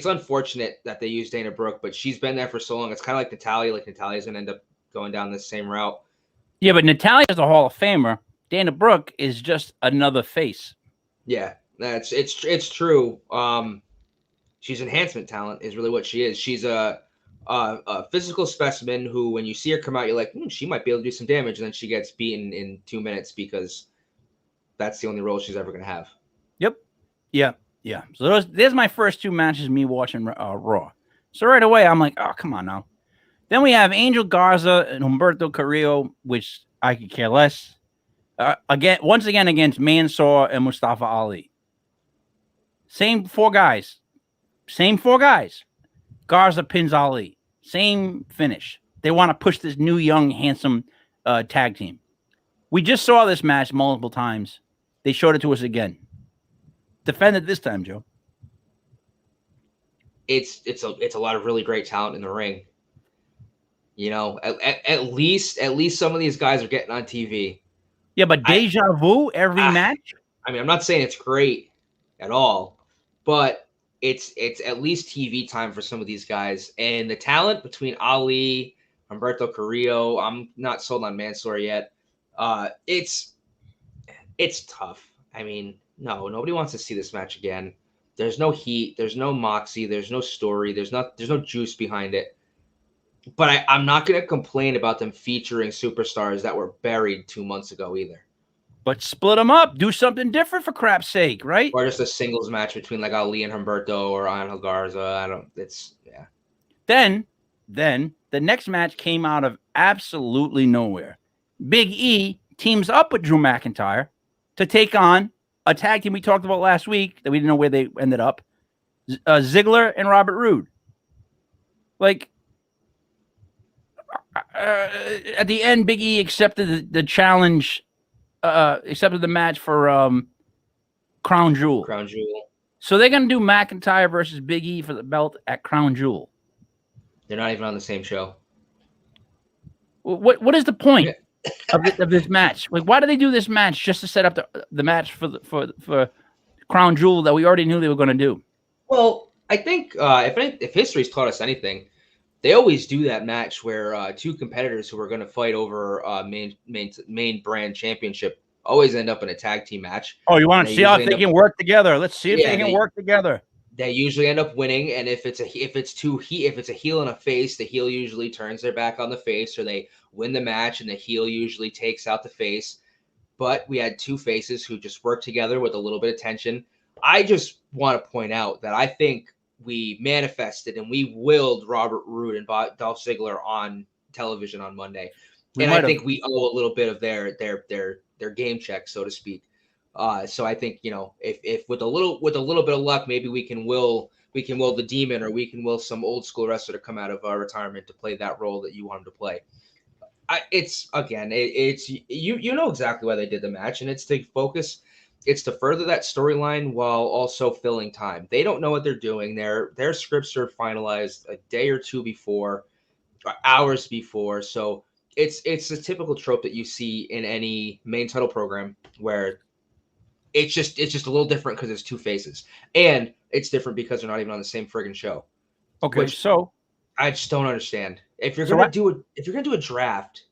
unfortunate that they use Dana Brooke, but she's been there for so long. It's kind of like Natalia. Like Natalia's gonna end up going down the same route. Yeah, but Natalia's a Hall of Famer. Dana Brooke is just another face. Yeah, it's true. She's enhancement talent is really what she is. She's a physical specimen who, when you see her come out, you're like, she might be able to do some damage, and then she gets beaten in 2 minutes because that's the only role she's ever going to have. Yep. Yeah. So there's my first two matches, me watching Raw. So right away, I'm like, oh, come on now. Then we have Angel Garza and Humberto Carrillo, which I could care less. Once again against Mansour and Mustafa Ali. Same four guys. Garza pins Ali. Same finish. They want to push this new, young, handsome tag team. We just saw this match multiple times. They showed it to us again. Defend it this time, Joe. It's a lot of really great talent in the ring. At least some of these guys are getting on TV. Yeah, but deja vu every match. I mean, I'm not saying it's great at all, but it's at least TV time for some of these guys. And the talent between Ali, Humberto Carrillo, I'm not sold on Mansour yet. It's tough. I mean, no, nobody wants to see this match again. There's no heat. There's no moxie. There's no story. There's no juice behind it. But I'm not going to complain about them featuring superstars that were buried 2 months ago either. But split them up. Do something different for crap's sake, right? Or just a singles match between like Ali and Humberto or Angel Garza. Yeah. Then the next match came out of absolutely nowhere. Big E teams up with Drew McIntyre to take on a tag team we talked about last week that we didn't know where they ended up. Ziggler and Robert Roode. Like, at the end, Big E accepted the challenge, accepted the match for Crown Jewel. So they're going to do McIntyre versus Big E for the belt at Crown Jewel. They're not even on the same show. What is the point of this match? Like, why do they do this match just to set up the match for Crown Jewel that we already knew they were going to do? Well, I think if history's taught us anything, they always do that match where two competitors who are going to fight over main brand championship always end up in a tag team match. Oh, you want to see how they can work together? Let's see if they can work together. They usually end up winning, and if it's a heel and a face, the heel usually turns their back on the face, or they win the match, and the heel usually takes out the face. But we had two faces who just worked together with a little bit of tension. I just want to point out that I think we manifested and we willed Robert Roode and Dolph Ziggler on television on Monday, and I think we owe a little bit of their game check, so to speak. So I think, if with a little bit of luck, maybe we can will the Demon, or we can will some old school wrestler to come out of retirement to play that role that you want him to play. It's you know exactly why they did the match, and it's to focus it's to further that storyline while also filling time. They don't know what they're doing. Their scripts are finalized a day or two before, or hours before. So it's a typical trope that you see in any main title program where it's just a little different because it's two faces, and it's different because they're not even on the same friggin' show. Okay, so I just don't understand. If you're gonna do a draft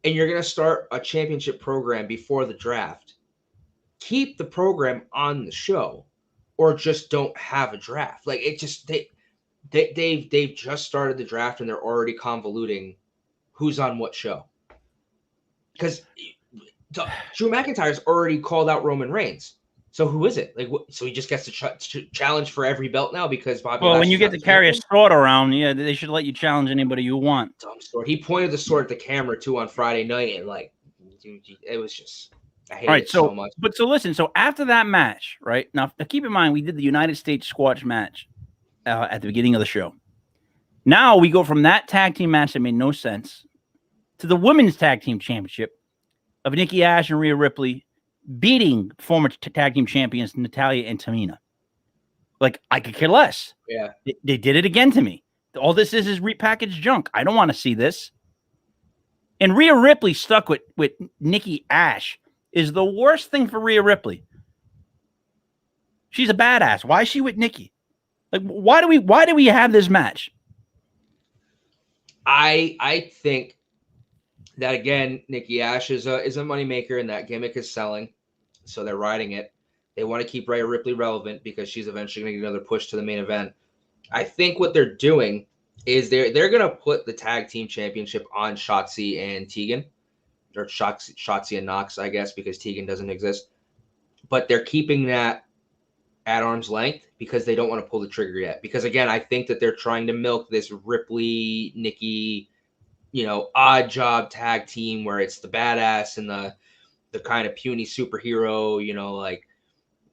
and you're gonna start a championship program before the draft, keep the program on the show, or just don't have a draft. Like it just they've just started the draft and they're already convoluting who's on what show. Because Drew McIntyre's already called out Roman Reigns. So who is it? Like, so he just gets to challenge for every belt now because Bobby. Well, when you get to carry a sword around, yeah, they should let you challenge anybody you want. Dumb sword. He pointed the sword at the camera too on Friday night, and like, it was just. I hate it so much. But so listen. So after that match, right now, keep in mind we did the United States squash match at the beginning of the show. Now we go from that tag team match that made no sense to the women's tag team championship of Nikki Ash and Rhea Ripley beating former tag team champions Natalya and Tamina. Like, I could care less. Yeah. They did it again to me. All this is repackaged junk. I don't want to see this. And Rhea Ripley stuck with Nikki Ash is the worst thing for Rhea Ripley. She's a badass. Why is she with Nikki? Like, why do we have this match? I think that, again, Nikki Ash is a moneymaker and that gimmick is selling. So they're riding it. They want to keep Rhea Ripley relevant because she's eventually going to get another push to the main event. I think what they're doing is they're going to put the tag team championship on Shotzi and Tegan, or Shotzi and Nox, I guess, because Tegan doesn't exist. But they're keeping that at arm's length because they don't want to pull the trigger yet. Because, again, I think that they're trying to milk this Ripley, Nikki, odd job tag team where it's the badass and the kind of puny superhero, like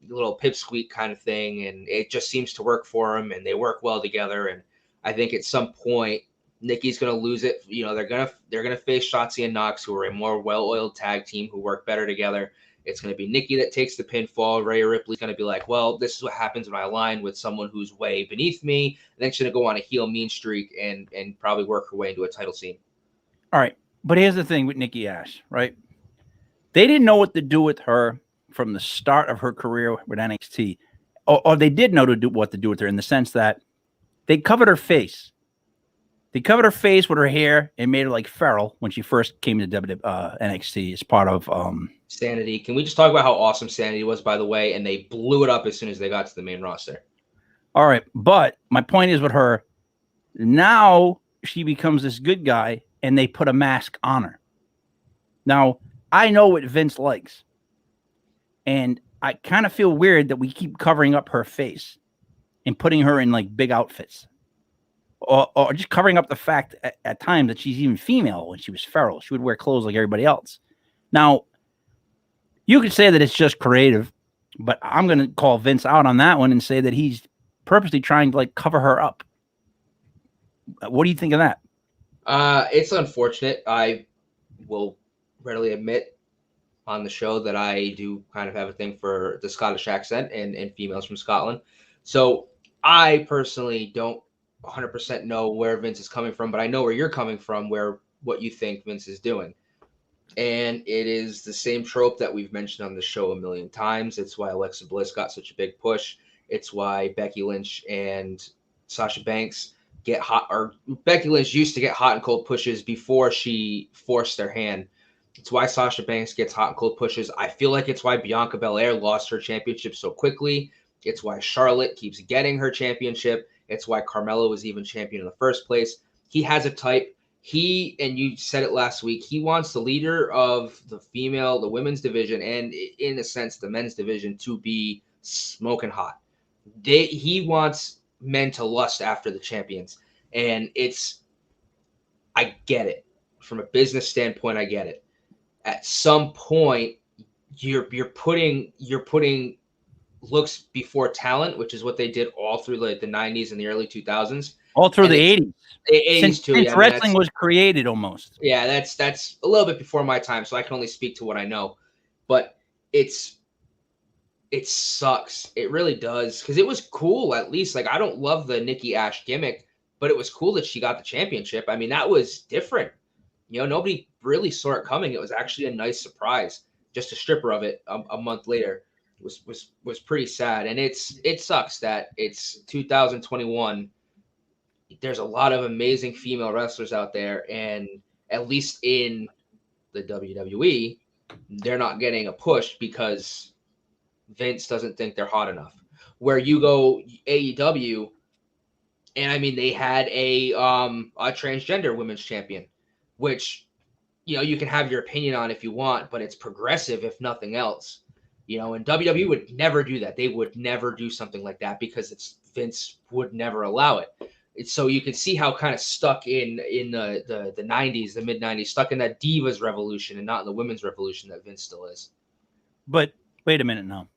little pipsqueak kind of thing. And it just seems to work for them and they work well together. And I think at some point, Nikki's going to lose it. They're going to face Shotzi and Nox, who are a more well-oiled tag team who work better together. It's going to be Nikki that takes the pinfall. Rhea Ripley's going to be like, well, this is what happens when I align with someone who's way beneath me. And then she's going to go on a heel mean streak and probably work her way into a title scene. All right. But here's the thing with Nikki Ash, right? They didn't know what to do with her from the start of her career with NXT. Or they did know what to do with her in the sense that they covered her face. They covered her face with her hair and made her like feral when she first came to NXT as part of Sanity. Can we just talk about how awesome Sanity was, by the way? And they blew it up as soon as they got to the main roster. All right. But my point is with her, now she becomes this good guy and they put a mask on her. Now, I know what Vince likes. And I kind of feel weird that we keep covering up her face and putting her in like big outfits. Or just covering up the fact at times that she's even female when she was feral. She would wear clothes like everybody else. Now, you could say that it's just creative, but I'm going to call Vince out on that one and say that he's purposely trying to like cover her up. What do you think of that? It's unfortunate. I will readily admit on the show that I do kind of have a thing for the Scottish accent and females from Scotland. So I personally don't 100% know where Vince is coming from, but I know where you're coming from, what you think Vince is doing. And it is the same trope that we've mentioned on the show a million times. It's why Alexa Bliss got such a big push. It's why Becky Lynch and Sasha Banks get hot, or Becky Lynch used to get hot and cold pushes before she forced their hand. It's why Sasha Banks gets hot and cold pushes. I feel like it's why Bianca Belair lost her championship so quickly. It's why Charlotte keeps getting her championship. It's why Carmelo was even champion in the first place. He has a type. And you said it last week, he wants the leader of the women's division, and in a sense, the men's division to be smoking hot. He wants men to lust after the champions. And I get it. From a business standpoint, I get it. At some point, you're putting looks before talent, which is what they did all through the 90s and the early 2000s. All through the 80s. Since wrestling was created almost. Yeah, that's a little bit before my time, so I can only speak to what I know. But It sucks. It really does. Because it was cool, at least. Like, I don't love the Nikki Ash gimmick, but it was cool that she got the championship. I mean, that was different. Nobody really saw it coming. It was actually a nice surprise. Just a stripper of it a month later was pretty sad. And it sucks that it's 2021. There's a lot of amazing female wrestlers out there, and at least in the WWE, they're not getting a push because Vince doesn't think they're hot enough. Where you go AEW, and I mean, they had a transgender women's champion, which you can have your opinion on if you want, but it's progressive if nothing else. And WWE would never do that. They would never do something like that because Vince would never allow it. So you can see how kind of stuck in the 90s, the mid 90s, stuck in that divas revolution and not in the women's revolution that Vince still is. But wait a minute now.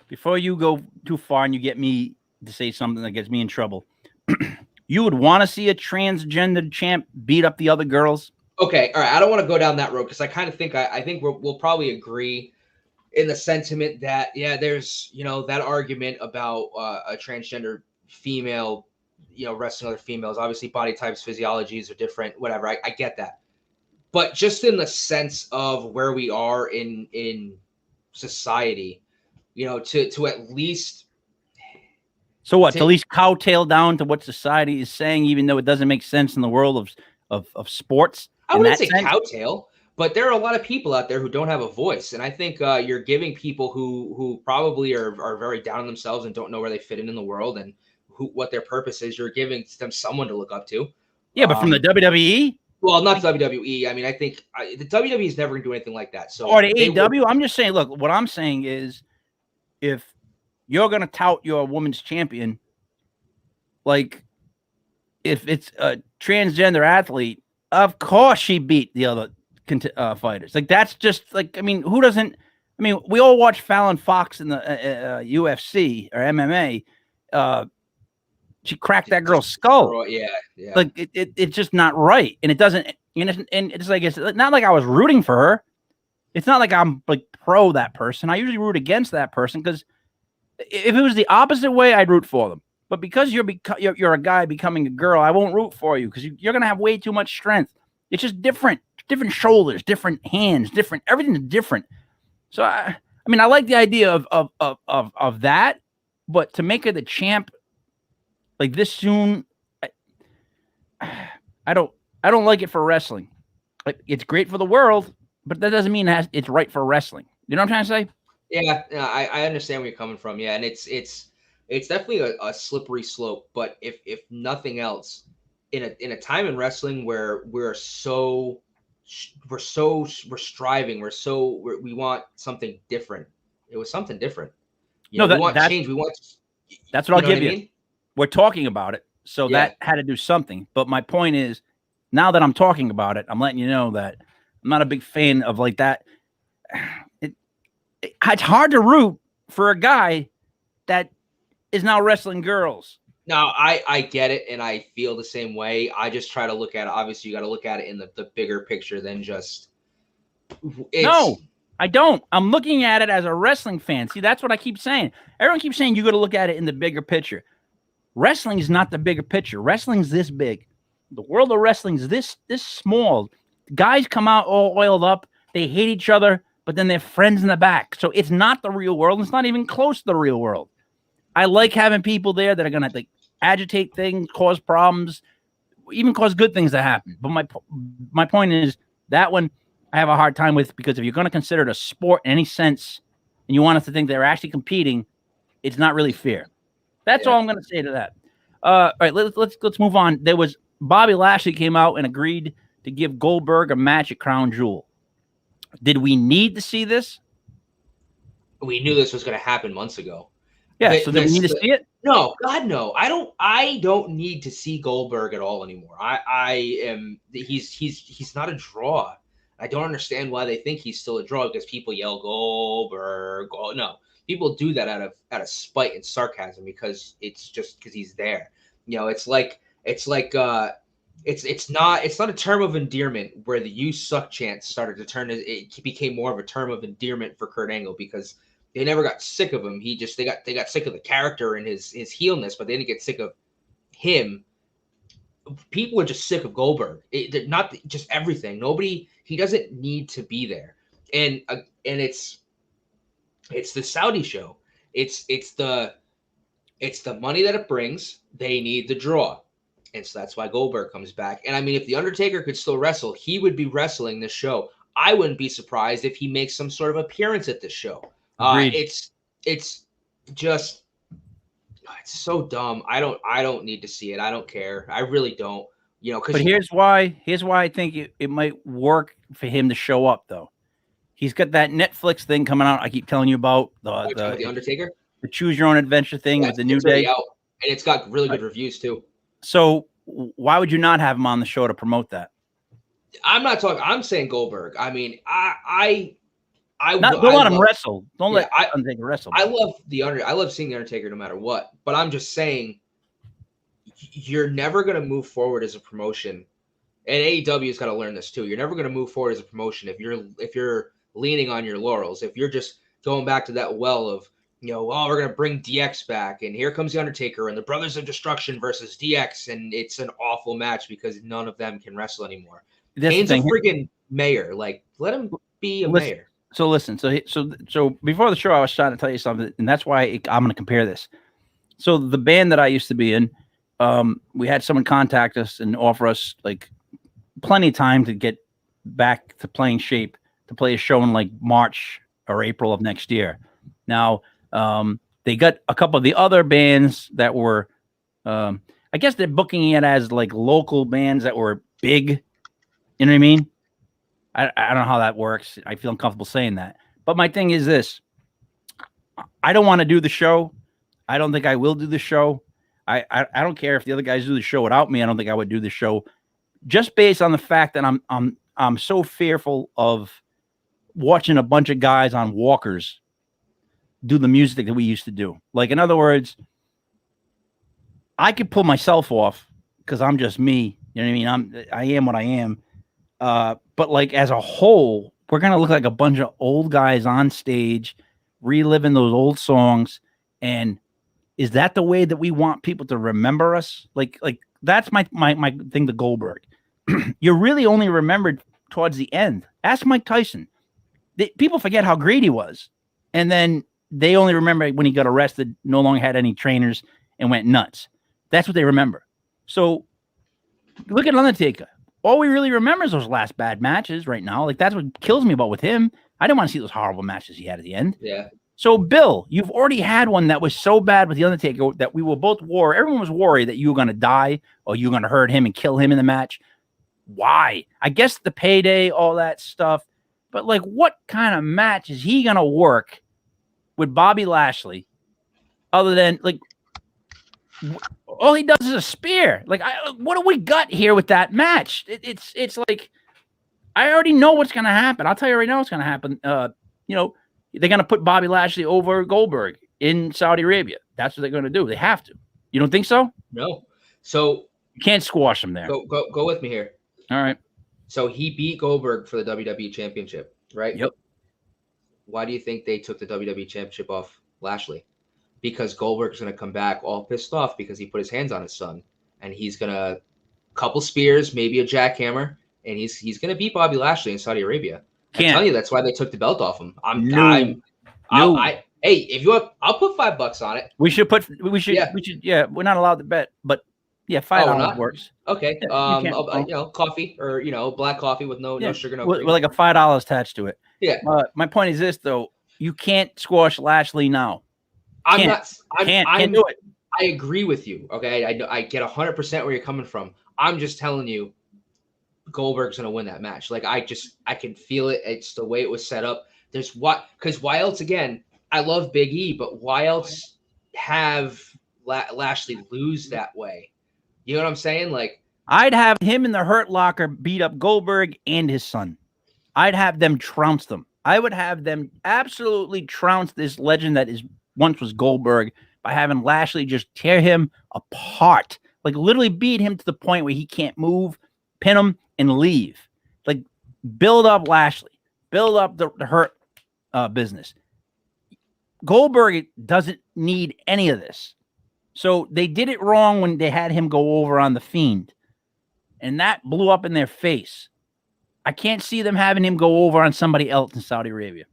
Before you go too far and you get me to say something that gets me in trouble, you would want to see a transgender champ beat up the other girls? Okay, all right. I don't want to go down that road because I kind of think I think we'll probably agree in the sentiment that there's that argument about a transgender female wrestling other females. Obviously, body types, physiologies are different. Whatever. I get that, but just in the sense of where we are in society, to at least. So what? To at least cowtail down to what society is saying, even though it doesn't make sense in the world of sports. I wouldn't say cowtail, but there are a lot of people out there who don't have a voice, and I think you're giving people who probably are very down on themselves and don't know where they fit in the world and what their purpose is. You're giving them someone to look up to. Yeah, but from the WWE. Well, not WWE. I mean, I think the WWE is never going to do anything like that. So or the AEW. I'm just saying. Look, what I'm saying is, if you're going to tout your women's champion, like if it's a transgender athlete, of course she beat the other fighters. Like that's just like, I mean, who doesn't? I mean, we all watch Fallon Fox in the UFC or MMA. She cracked that girl's skull. Yeah. Like it's just not right, and it doesn't. And it's like it's not like I was rooting for her. It's not like I'm like pro that person. I usually root against that person because if it was the opposite way, I'd root for them. But because you're a guy becoming a girl, I won't root for you because you're gonna have way too much strength. It's just different shoulders, different hands, everything's different. So I mean, I like the idea of that, but to make her the champ like this soon, I don't like it for wrestling. Like, it's great for the world, but that doesn't mean it's right for wrestling. You know what I'm trying to say? Yeah, I understand where you're coming from. Yeah, and it's definitely a slippery slope. But if nothing else, in a time in wrestling where we're striving, we want something different. It was something different. We want change. We want. That's what I'll give you. We're talking about it, so that had to do something. But my point is, now that I'm talking about it, I'm letting you know that I'm not a big fan of like that. It's hard to root for a guy that is now wrestling girls. No, I get it, and I feel the same way. I just try to look at it. Obviously, you got to look at it in the bigger picture than just. No, I don't. I'm looking at it as a wrestling fan. See, that's what I keep saying. Everyone keeps saying you got to look at it in the bigger picture. Wrestling is not the bigger picture. Wrestling's this big. The world of wrestling is this small. Guys come out all oiled up. They hate each other, but then they're friends in the back. So it's not the real world. It's not even close to the real world. I like having people there that are going to like agitate things, cause problems, even cause good things to happen. But my point is that one I have a hard time with, because if you're going to consider it a sport in any sense and you want us to think they're actually competing, it's not really fair. That's all I'm going to say to that. All right, let's move on. There was Bobby Lashley came out and agreed to give Goldberg a match at Crown Jewel. Did we need to see this? We knew this was going to happen months ago. Yeah, so did we need to see it? No, God, no. I don't need to see Goldberg at all anymore. He's not a draw. I don't understand why they think he's still a draw, because people yell Goldberg. No. People do that out of spite and sarcasm because it's just because he's there. It's not a term of endearment where the "you suck" chant started to turn. It became more of a term of endearment for Kurt Angle because They never got sick of him. They got sick of the character and his heelness, but they didn't get sick of him. People are just sick of Goldberg. They're not just everything. He doesn't need to be there. And it's the Saudi show. It's the money that it brings. They need the draw. And so that's why Goldberg comes back. And I mean, if The Undertaker could still wrestle, he would be wrestling this show. I wouldn't be surprised if he makes some sort of appearance at this show. It's just, it's so dumb. I don't need to see it. I don't care. I really don't. But here's why I think it might work for him to show up, though. He's got that Netflix thing coming out. I keep telling you about the Undertaker, the Choose Your Own Adventure thing with the New Day, out, and it's got really good reviews too. So why would you not have him on the show to promote that? I'm not talking. I'm saying Goldberg. I mean, don't let him wrestle. Don't let Undertaker wrestle. I love seeing the Undertaker no matter what. But I'm just saying, you're never going to move forward as a promotion, and AEW's got to learn this too. You're never going to move forward as a promotion if you're leaning on your laurels. If you're just going back to that well of, we're going to bring DX back, and here comes the Undertaker and the Brothers of Destruction versus DX, and it's an awful match because none of them can wrestle anymore. Kane's a friggin' mayor. Like, let him be a mayor. So listen. So before the show, I was trying to tell you something, and that's why I'm going to compare this. So the band that I used to be in, we had someone contact us and offer us like plenty of time to get back to playing shape to play a show in like March or April of next year. Now, they got a couple of the other bands that were, I guess they're booking it as like local bands that were big. You know what I mean? I don't know how that works. I feel uncomfortable saying that. But my thing is this. I don't want to do the show. I don't think I will do the show. I don't care if the other guys do the show without me. I don't think I would do the show just based on the fact that I'm so fearful of watching a bunch of guys on walkers do the music that we used to do. Like, in other words, I could pull myself off because I'm just me. You know what I mean? I am what I am. But like as a whole, we're going to look like a bunch of old guys on stage, reliving those old songs. And is that the way that we want people to remember us? Like that's my thing to Goldberg. You're really only remembered towards the end. Ask Mike Tyson. People forget how great he was. And then they only remember when he got arrested, no longer had any trainers, and went nuts. That's what they remember. So look at Undertaker. All we really remember is those last bad matches right now. Like, that's what kills me about with him. I didn't want to see those horrible matches he had at the end. Yeah. So, Bill, you've already had one that was so bad with the Undertaker that we were both worried. Everyone was worried that you were going to die or you were going to hurt him and kill him in the match. Why? I guess the payday, all that stuff. But, like, what kind of match is he going to work with Bobby Lashley other than, like, all he does is a spear? Like, what do we got here with that match? It's like, I already know what's going to happen. I'll tell you right now what's going to happen. They're going to put Bobby Lashley over Goldberg in Saudi Arabia. That's what they're going to do. They have to. You don't think so? No. So you can't squash him there. Go with me here. All right. So he beat Goldberg for the WWE Championship, right? Yep. Why do you think they took the WWE Championship off Lashley? Because Goldberg's going to come back all pissed off because he put his hands on his son, and he's going to couple spears, maybe a jackhammer, and he's going to beat Bobby Lashley in Saudi Arabia. I'm telling you, that's why they took the belt off him. Hey, if you want, I'll put $5 on it. We should. Yeah, we're not allowed to bet, but yeah, $5 works. Okay. Yeah, coffee or black coffee with no sugar, no cream. With like a $5 attached to it. Yeah. My point is this though: you can't squash Lashley now. Can't do it. I agree with you. Okay, I get 100% where you're coming from. I'm just telling you, Goldberg's gonna win that match. Like I can feel it. It's the way it was set up. Because why else? Again, I love Big E, but why else have Lashley lose that way? You know what I'm saying? Like I'd have him in the Hurt Locker beat up Goldberg and his son. I'd have them trounce them. I would have them absolutely trounce this legend that once was Goldberg by having Lashley just tear him apart. Like literally beat him to the point where he can't move, pin him, and leave. Like build up Lashley. Build up the Hurt business. Goldberg doesn't need any of this. So they did it wrong when they had him go over on The Fiend. And that blew up in their face. I can't see them having him go over on somebody else in Saudi Arabia.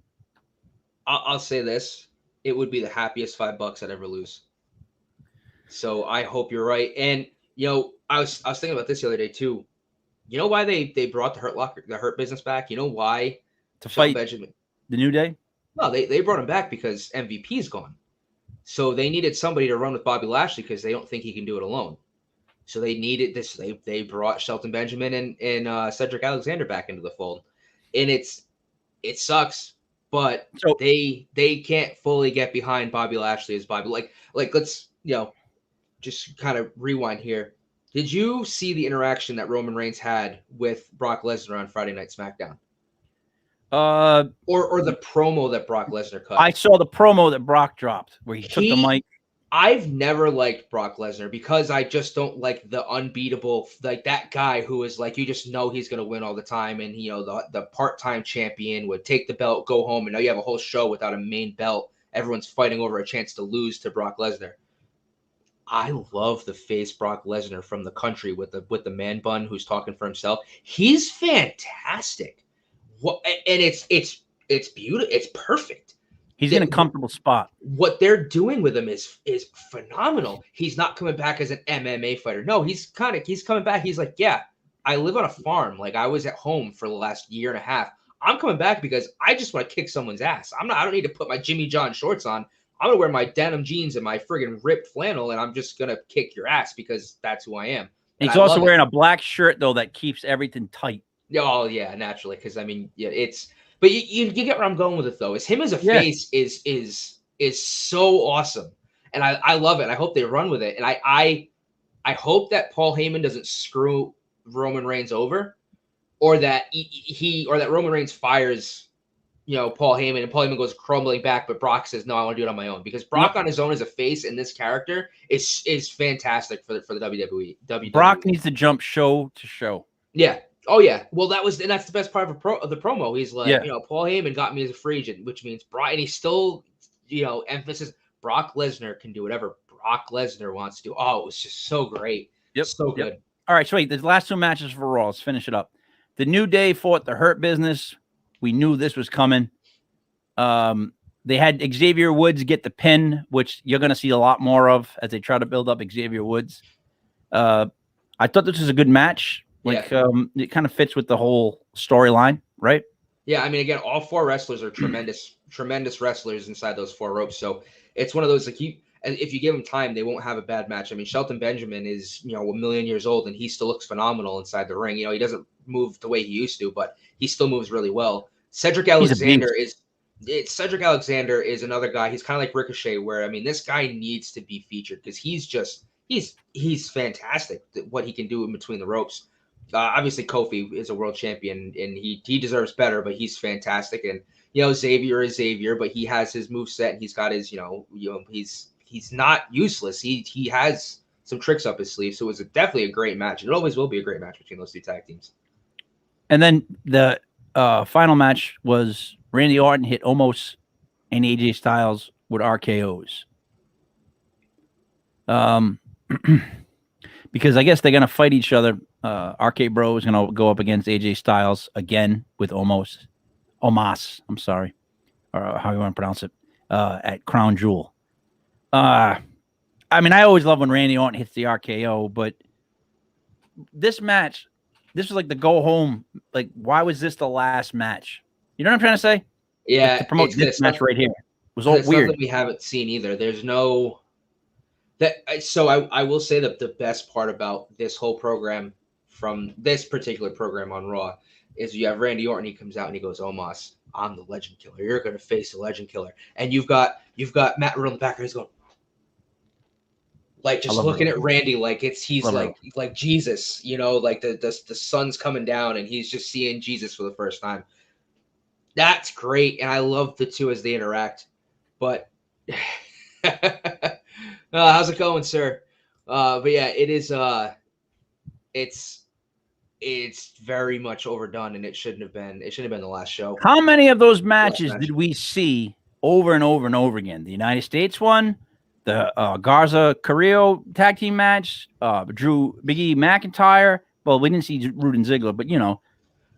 I'll say this. It would be the happiest $5 I'd ever lose. So I hope you're right. And, I was thinking about this the other day too. You know why they brought the Hurt Business back? You know why? To fight Benjamin. The New Day? No, they brought him back because MVP is gone. So they needed somebody to run with Bobby Lashley because they don't think he can do it alone. So they needed this. They brought Shelton Benjamin and Cedric Alexander back into the fold. And it sucks, but they can't fully get behind Bobby Lashley as Bobby. Like let's, just kind of rewind here. Did you see the interaction that Roman Reigns had with Brock Lesnar on Friday Night SmackDown? Or the promo that Brock Lesnar cut? I saw the promo that Brock dropped where he took the mic. I've never liked Brock Lesnar because I just don't like the unbeatable, like that guy who is like, you just know he's going to win all the time. And, the part-time champion would take the belt, go home, and now you have a whole show without a main belt. Everyone's fighting over a chance to lose to Brock Lesnar. I love the face Brock Lesnar from the country with the man bun who's talking for himself. He's fantastic. And it's beautiful. It's perfect. He's in a comfortable spot. What they're doing with him is phenomenal. He's not coming back as an MMA fighter. No, he's coming back. He's like, yeah, I live on a farm. Like I was at home for the last year and a half. I'm coming back because I just want to kick someone's ass. I don't need to put my Jimmy John shorts on. I'm going to wear my denim jeans and my friggin' ripped flannel, and I'm just going to kick your ass because that's who I am. And he's also wearing a black shirt, though, that keeps everything tight. Oh, yeah, naturally. Because, I mean, yeah, it's – but you get where I'm going with it, though. Is him as a face is so awesome. And I love it. I hope they run with it. And I hope that Paul Heyman doesn't screw Roman Reigns over or that that Roman Reigns fires – Paul Heyman, and Paul Heyman goes crumbling back, but Brock says, no, I want to do it on my own because Brock on his own as a face in this character is fantastic for the WWE. Brock needs to jump show to show. Yeah. Oh yeah. Well, that's the best part of the promo. He's like, Paul Heyman got me as a free agent, which means Brock, and he's still, emphasis Brock Lesnar can do whatever Brock Lesnar wants to do. Oh, it was just so great. Yep. So good. All right. So wait, the last two matches for Raw. Let's finish it up. The New Day fought the Hurt Business. We knew this was coming. They had Xavier Woods get the pin, which you're going to see a lot more of as they try to build up Xavier Woods. I thought this was a good match. It kind of fits with the whole storyline, right? Yeah, I mean, again, all four wrestlers are tremendous wrestlers inside those four ropes. So it's one of those, like, if you give them time, they won't have a bad match. I mean, Shelton Benjamin is, a million years old, and he still looks phenomenal inside the ring. He doesn't move the way he used to, but he still moves really well. Cedric Alexander is another guy. He's kind of like Ricochet, where, I mean, this guy needs to be featured because he's fantastic what he can do in between the ropes. Obviously, Kofi is a world champion, and he deserves better, but he's fantastic. And, Xavier is Xavier, but he has his moveset, and he's got his, he's not useless. He has some tricks up his sleeve. So it was definitely a great match. It always will be a great match between those two tag teams. And then the final match was Randy Orton hit Omos and AJ Styles with RKOs. Because I guess they're going to fight each other. RK Bro is going to go up against AJ Styles again with Omos, I'm sorry, or how you want to pronounce it, at Crown Jewel. I mean, I always love when Randy Orton hits the RKO, but this match, this was like the go home. Like, why was this the last match? You know what I'm trying to say? Yeah. To promote this match right here. It was all weird. Something we haven't seen either. There's no that. So I will say that the best part about this whole program from this particular program on Raw is you have Randy Orton. He comes out and he goes, Omos, I'm the Legend Killer. You're going to face the Legend Killer. And you've got Matt Riddle in the background. He's going, like, just looking at Randy like he's like Jesus, like the sun's coming down and he's just seeing Jesus for the first time. That's great, and I love the two as they interact. But how's it going, sir? But yeah, it is. It's very much overdone, and it shouldn't have been. It shouldn't have been the last show. How many of those matches did we see over and over and over again. The United States one, the Garza Carrillo tag team match, Drew Big E McIntyre. Well, we didn't see Roode and Ziggler, but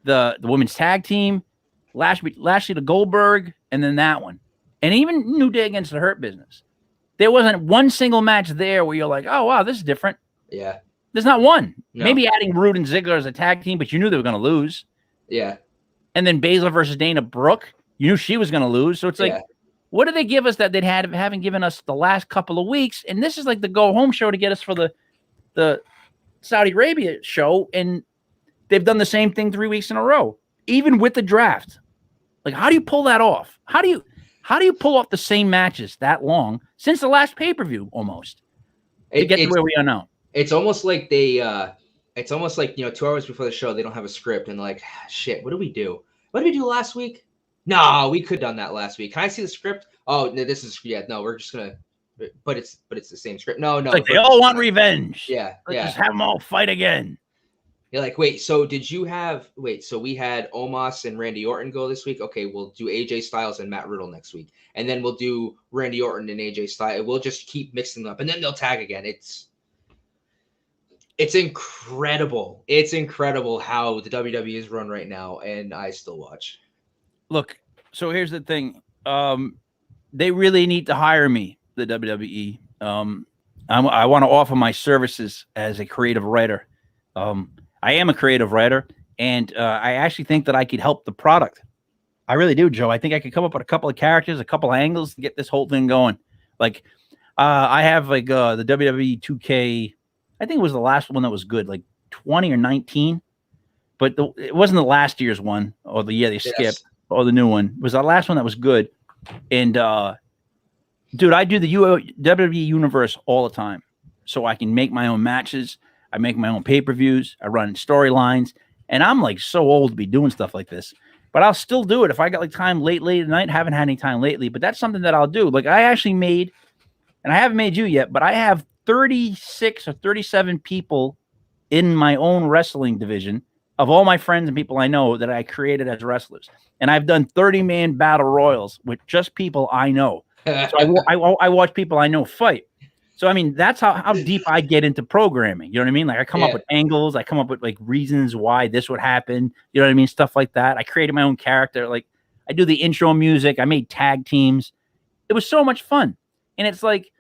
the women's tag team, Lashley to Goldberg, and then that one, and even New Day against the Hurt Business. There wasn't one single match there where you're like, oh wow, this is different. Yeah, there's not one. No. Maybe adding Roode and Ziggler as a tag team, but you knew they were going to lose. Yeah, and then Baszler versus Dana Brooke, you knew she was going to lose. So it's like, what did they give us that they haven't given us the last couple of weeks? And this is like the go home show to get us for the Saudi Arabia show, and they've done the same thing 3 weeks in a row, even with the draft. Like, how do you pull that off? How do you pull off the same matches that long since the last pay-per-view almost to get to where we are now? It's almost like they it's almost like 2 hours before the show they don't have a script and they're like, shit, what did we do? What did we do last week? No, we could have done that last week. Can I see the script? Oh, no, no, we're just gonna but it's the same script. No. Like they all want revenge. Yeah. Just have them all fight again. You're like, wait, so we had Omos and Randy Orton go this week. Okay, we'll do AJ Styles and Matt Riddle next week. And then we'll do Randy Orton and AJ Styles. We'll just keep mixing them up. And then they'll tag again. It's incredible. It's incredible how the WWE is run right now, and I still watch. Look, so here's the thing. They really need to hire me, the WWE. I want to offer my services as a creative writer. I am a creative writer, and I actually think that I could help the product. I really do, Joe. I think I could come up with a couple of characters, a couple of angles to get this whole thing going. Like, I have the WWE 2K. I think it was the last one that was good, like 20 or 19. But it wasn't the last year's one or the year they skipped or the new one. It was the last one that was good. And, dude, I do the WWE universe all the time. So I can make my own matches. I make my own pay-per-views. I run storylines. And I'm like so old to be doing stuff like this. But I'll still do it if I got like time late at night. Haven't had any time lately. But that's something that I'll do. Like I actually made, and I haven't made you yet, but I have 36 or 37 people in my own wrestling division of all my friends and people I know that I created as wrestlers. And I've done 30-man battle royals with just people I know. So I watch people I know fight. So, I mean, that's how deep I get into programming. You know what I mean? Like I come up with angles. I come up with like reasons why this would happen. You know what I mean? Stuff like that. I created my own character. Like I do the intro music. I made tag teams. It was so much fun. And it's like,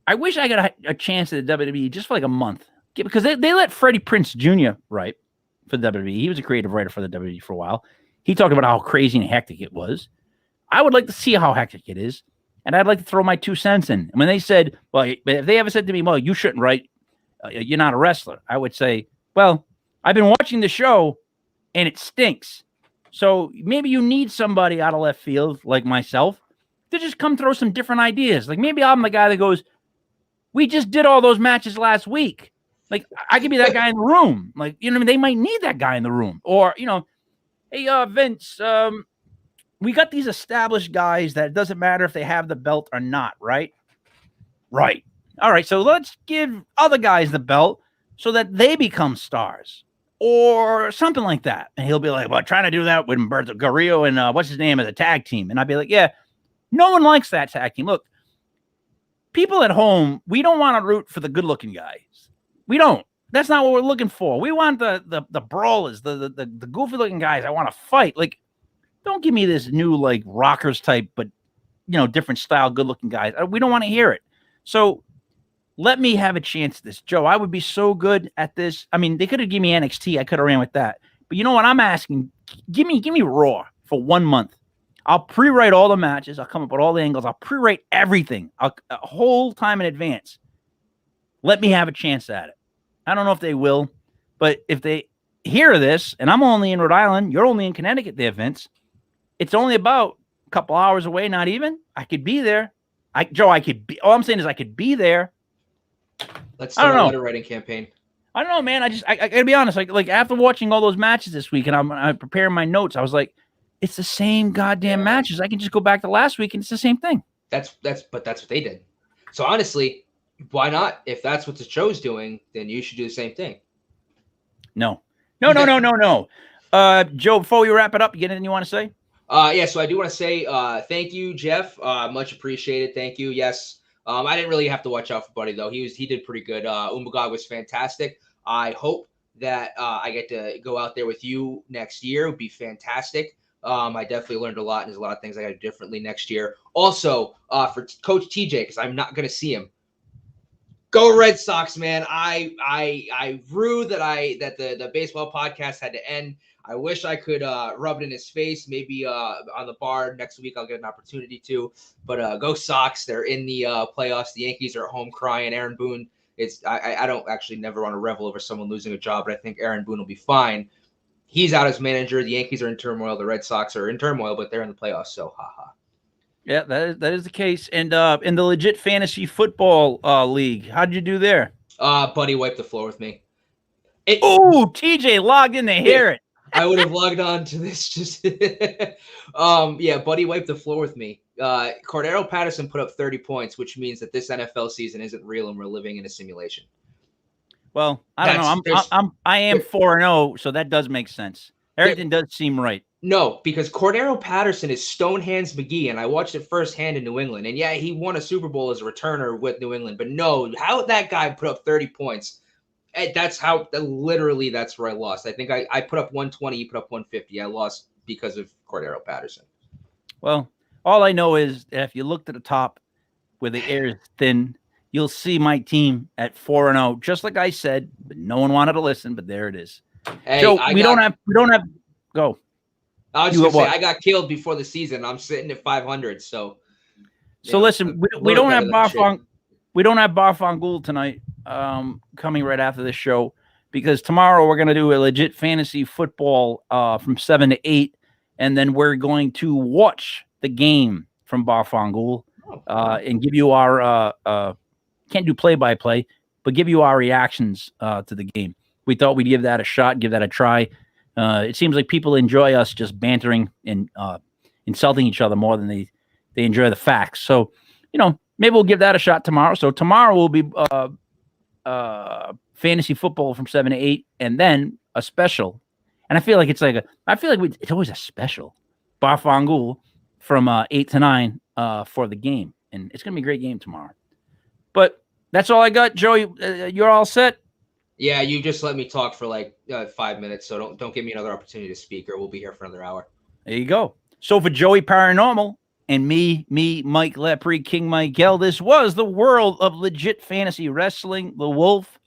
I wish I got a chance at the WWE just for like a month, because they let Freddie Prinze Jr. write for the WWE. He was a creative writer for the WWE for a while. He talked about how crazy and hectic it was. I would like to see how hectic it is, and I'd like to throw my 2 cents in. And when they said, well, if they ever said to me, well, you shouldn't write, you're not a wrestler, I would say, well, I've been watching the show, and it stinks. So maybe you need somebody out of left field like myself to just come throw some different ideas. Like maybe I'm the guy that goes, we just did all those matches last week. Like I could be that guy in the room. Like, you know what I mean? They might need that guy in the room. Or, hey, Vince, we got these established guys that it doesn't matter if they have the belt or not, right? Right. All right. So let's give other guys the belt so that they become stars or something like that. And he'll be like, well, trying to do that with Humberto Carrillo and what's his name as a tag team. And I'd be like, yeah, no one likes that tag team. Look, people at home, we don't want to root for the good-looking guys. We don't. That's not what we're looking for. We want the brawlers, the goofy-looking guys. I want to fight. Like, don't give me this new like rockers type, but different style, good-looking guys. We don't want to hear it. So let me have a chance at this, Joe. I would be so good at this. I mean, they could have given me NXT. I could have ran with that. But you know what I'm asking? Give me Raw for 1 month. I'll pre-write all the matches. I'll come up with all the angles. I'll pre-write everything a whole time in advance. Let me have a chance at it. I don't know if they will, but if they hear this, and I'm only in Rhode Island, you're only in Connecticut there, Vince. It's only about a couple hours away, not even. I could be there. All I'm saying is I could be there. Let's start a letter writing campaign. I don't know, man. I gotta be honest. Like after watching all those matches this week, and I'm preparing my notes, I was like, it's the same goddamn matches. I can just go back to last week and it's the same thing. That's what they did. So honestly, why not? If that's what the show's doing, then you should do the same thing. No. Joe, before we wrap it up, you get anything you want to say? Yeah, so I do want to say thank you, Jeff. Much appreciated. Thank you. Yes. I didn't really have to watch out for Buddy though. He did pretty good. Umbagog was fantastic. I hope that I get to go out there with you next year. It would be fantastic. I definitely learned a lot, and there's a lot of things I got to do differently next year. Also, for Coach TJ, because I'm not going to see him. Go Red Sox, man! I rue that the baseball podcast had to end. I wish I could rub it in his face. Maybe on the bar next week I'll get an opportunity to. But go Sox! They're in the playoffs. The Yankees are at home crying. Aaron Boone. I don't actually never want to revel over someone losing a job, but I think Aaron Boone will be fine. He's out as manager. The Yankees are in turmoil. The Red Sox are in turmoil, but they're in the playoffs. So haha. Yeah, that is the case. And in the Legit Fantasy Football League, how'd you do there? Buddy wiped the floor with me. Oh, TJ logged in to hear it. I would have logged on to this. Just yeah, Buddy wiped the floor with me. Cordero Patterson put up 30 points, which means that this NFL season isn't real and we're living in a simulation. Well, I don't know. I am 4-0, so that does make sense. Everything does seem right. No, because Cordero Patterson is Stonehands McGee, and I watched it firsthand in New England. And yeah, he won a Super Bowl as a returner with New England. But no, how that guy put up 30 points, that's how literally that's where I lost. I think I put up 120, he put up 150. I lost because of Cordero Patterson. Well, all I know is that if you look to the top where the air is thin, you'll see my team at 4-0, just like I said, but no one wanted to listen, but there it is. Hey, Joe, we don't have go. I was just gonna say I got killed before the season. I'm sitting at 500, so listen, we don't have Barfangul tonight coming right after this show, because tomorrow we're gonna do a Legit Fantasy Football from 7 to 8, and then we're going to watch the game from Barfangul and give you our can't do play-by-play, but give you our reactions to the game. We thought we'd give that a shot, give that a try. It seems like people enjoy us just bantering and insulting each other more than they enjoy the facts. So, maybe we'll give that a shot tomorrow. So tomorrow will be fantasy football from 7 to 8, and then a special. And I feel like it's always a special. Barfangul from 8 to 9 for the game. And it's going to be a great game tomorrow. But that's all I got. Joey, you're all set? Yeah, you just let me talk for like 5 minutes, so don't give me another opportunity to speak, or we'll be here for another hour. There you go. So for Joey Paranormal and me, Mike Lepre, King Michael, this was the world of Legit Fantasy Wrestling, The Wolf.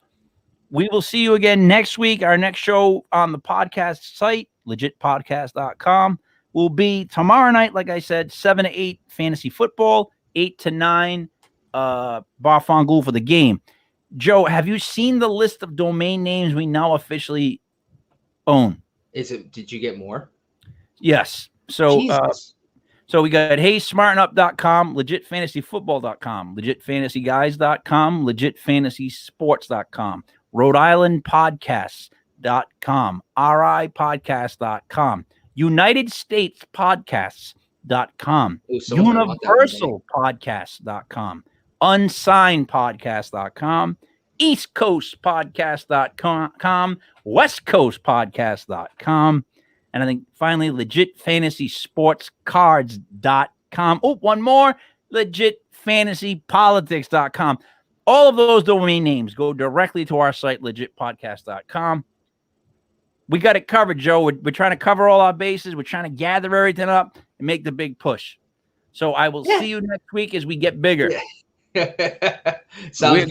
We will see you again next week. Our next show on the podcast site, legitpodcast.com, will be tomorrow night, like I said, 7 to 8 fantasy football, 8 to 9 Barfangul for the game. Joe, have you seen the list of domain names we now officially own? Did you get more? Yes. So we got heysmartenup.com, legitfantasyfootball.com, legitfantasyguys.com, legitfantasysports.com, Rhode Island podcasts.com, ripodcast.com, United States podcasts.com, universalpodcasts.com, unsignedpodcast.com, eastcoastpodcast.com, westcoastpodcast.com, and I think finally legitfantasysportscards.com. Oh, one more, legitfantasypolitics.com. All of those domain names go directly to our site, legitpodcast.com. We got it covered, Joe. We're trying to cover all our bases. We're trying to gather everything up and make the big push. So I will see you next week as we get bigger. Sounds good.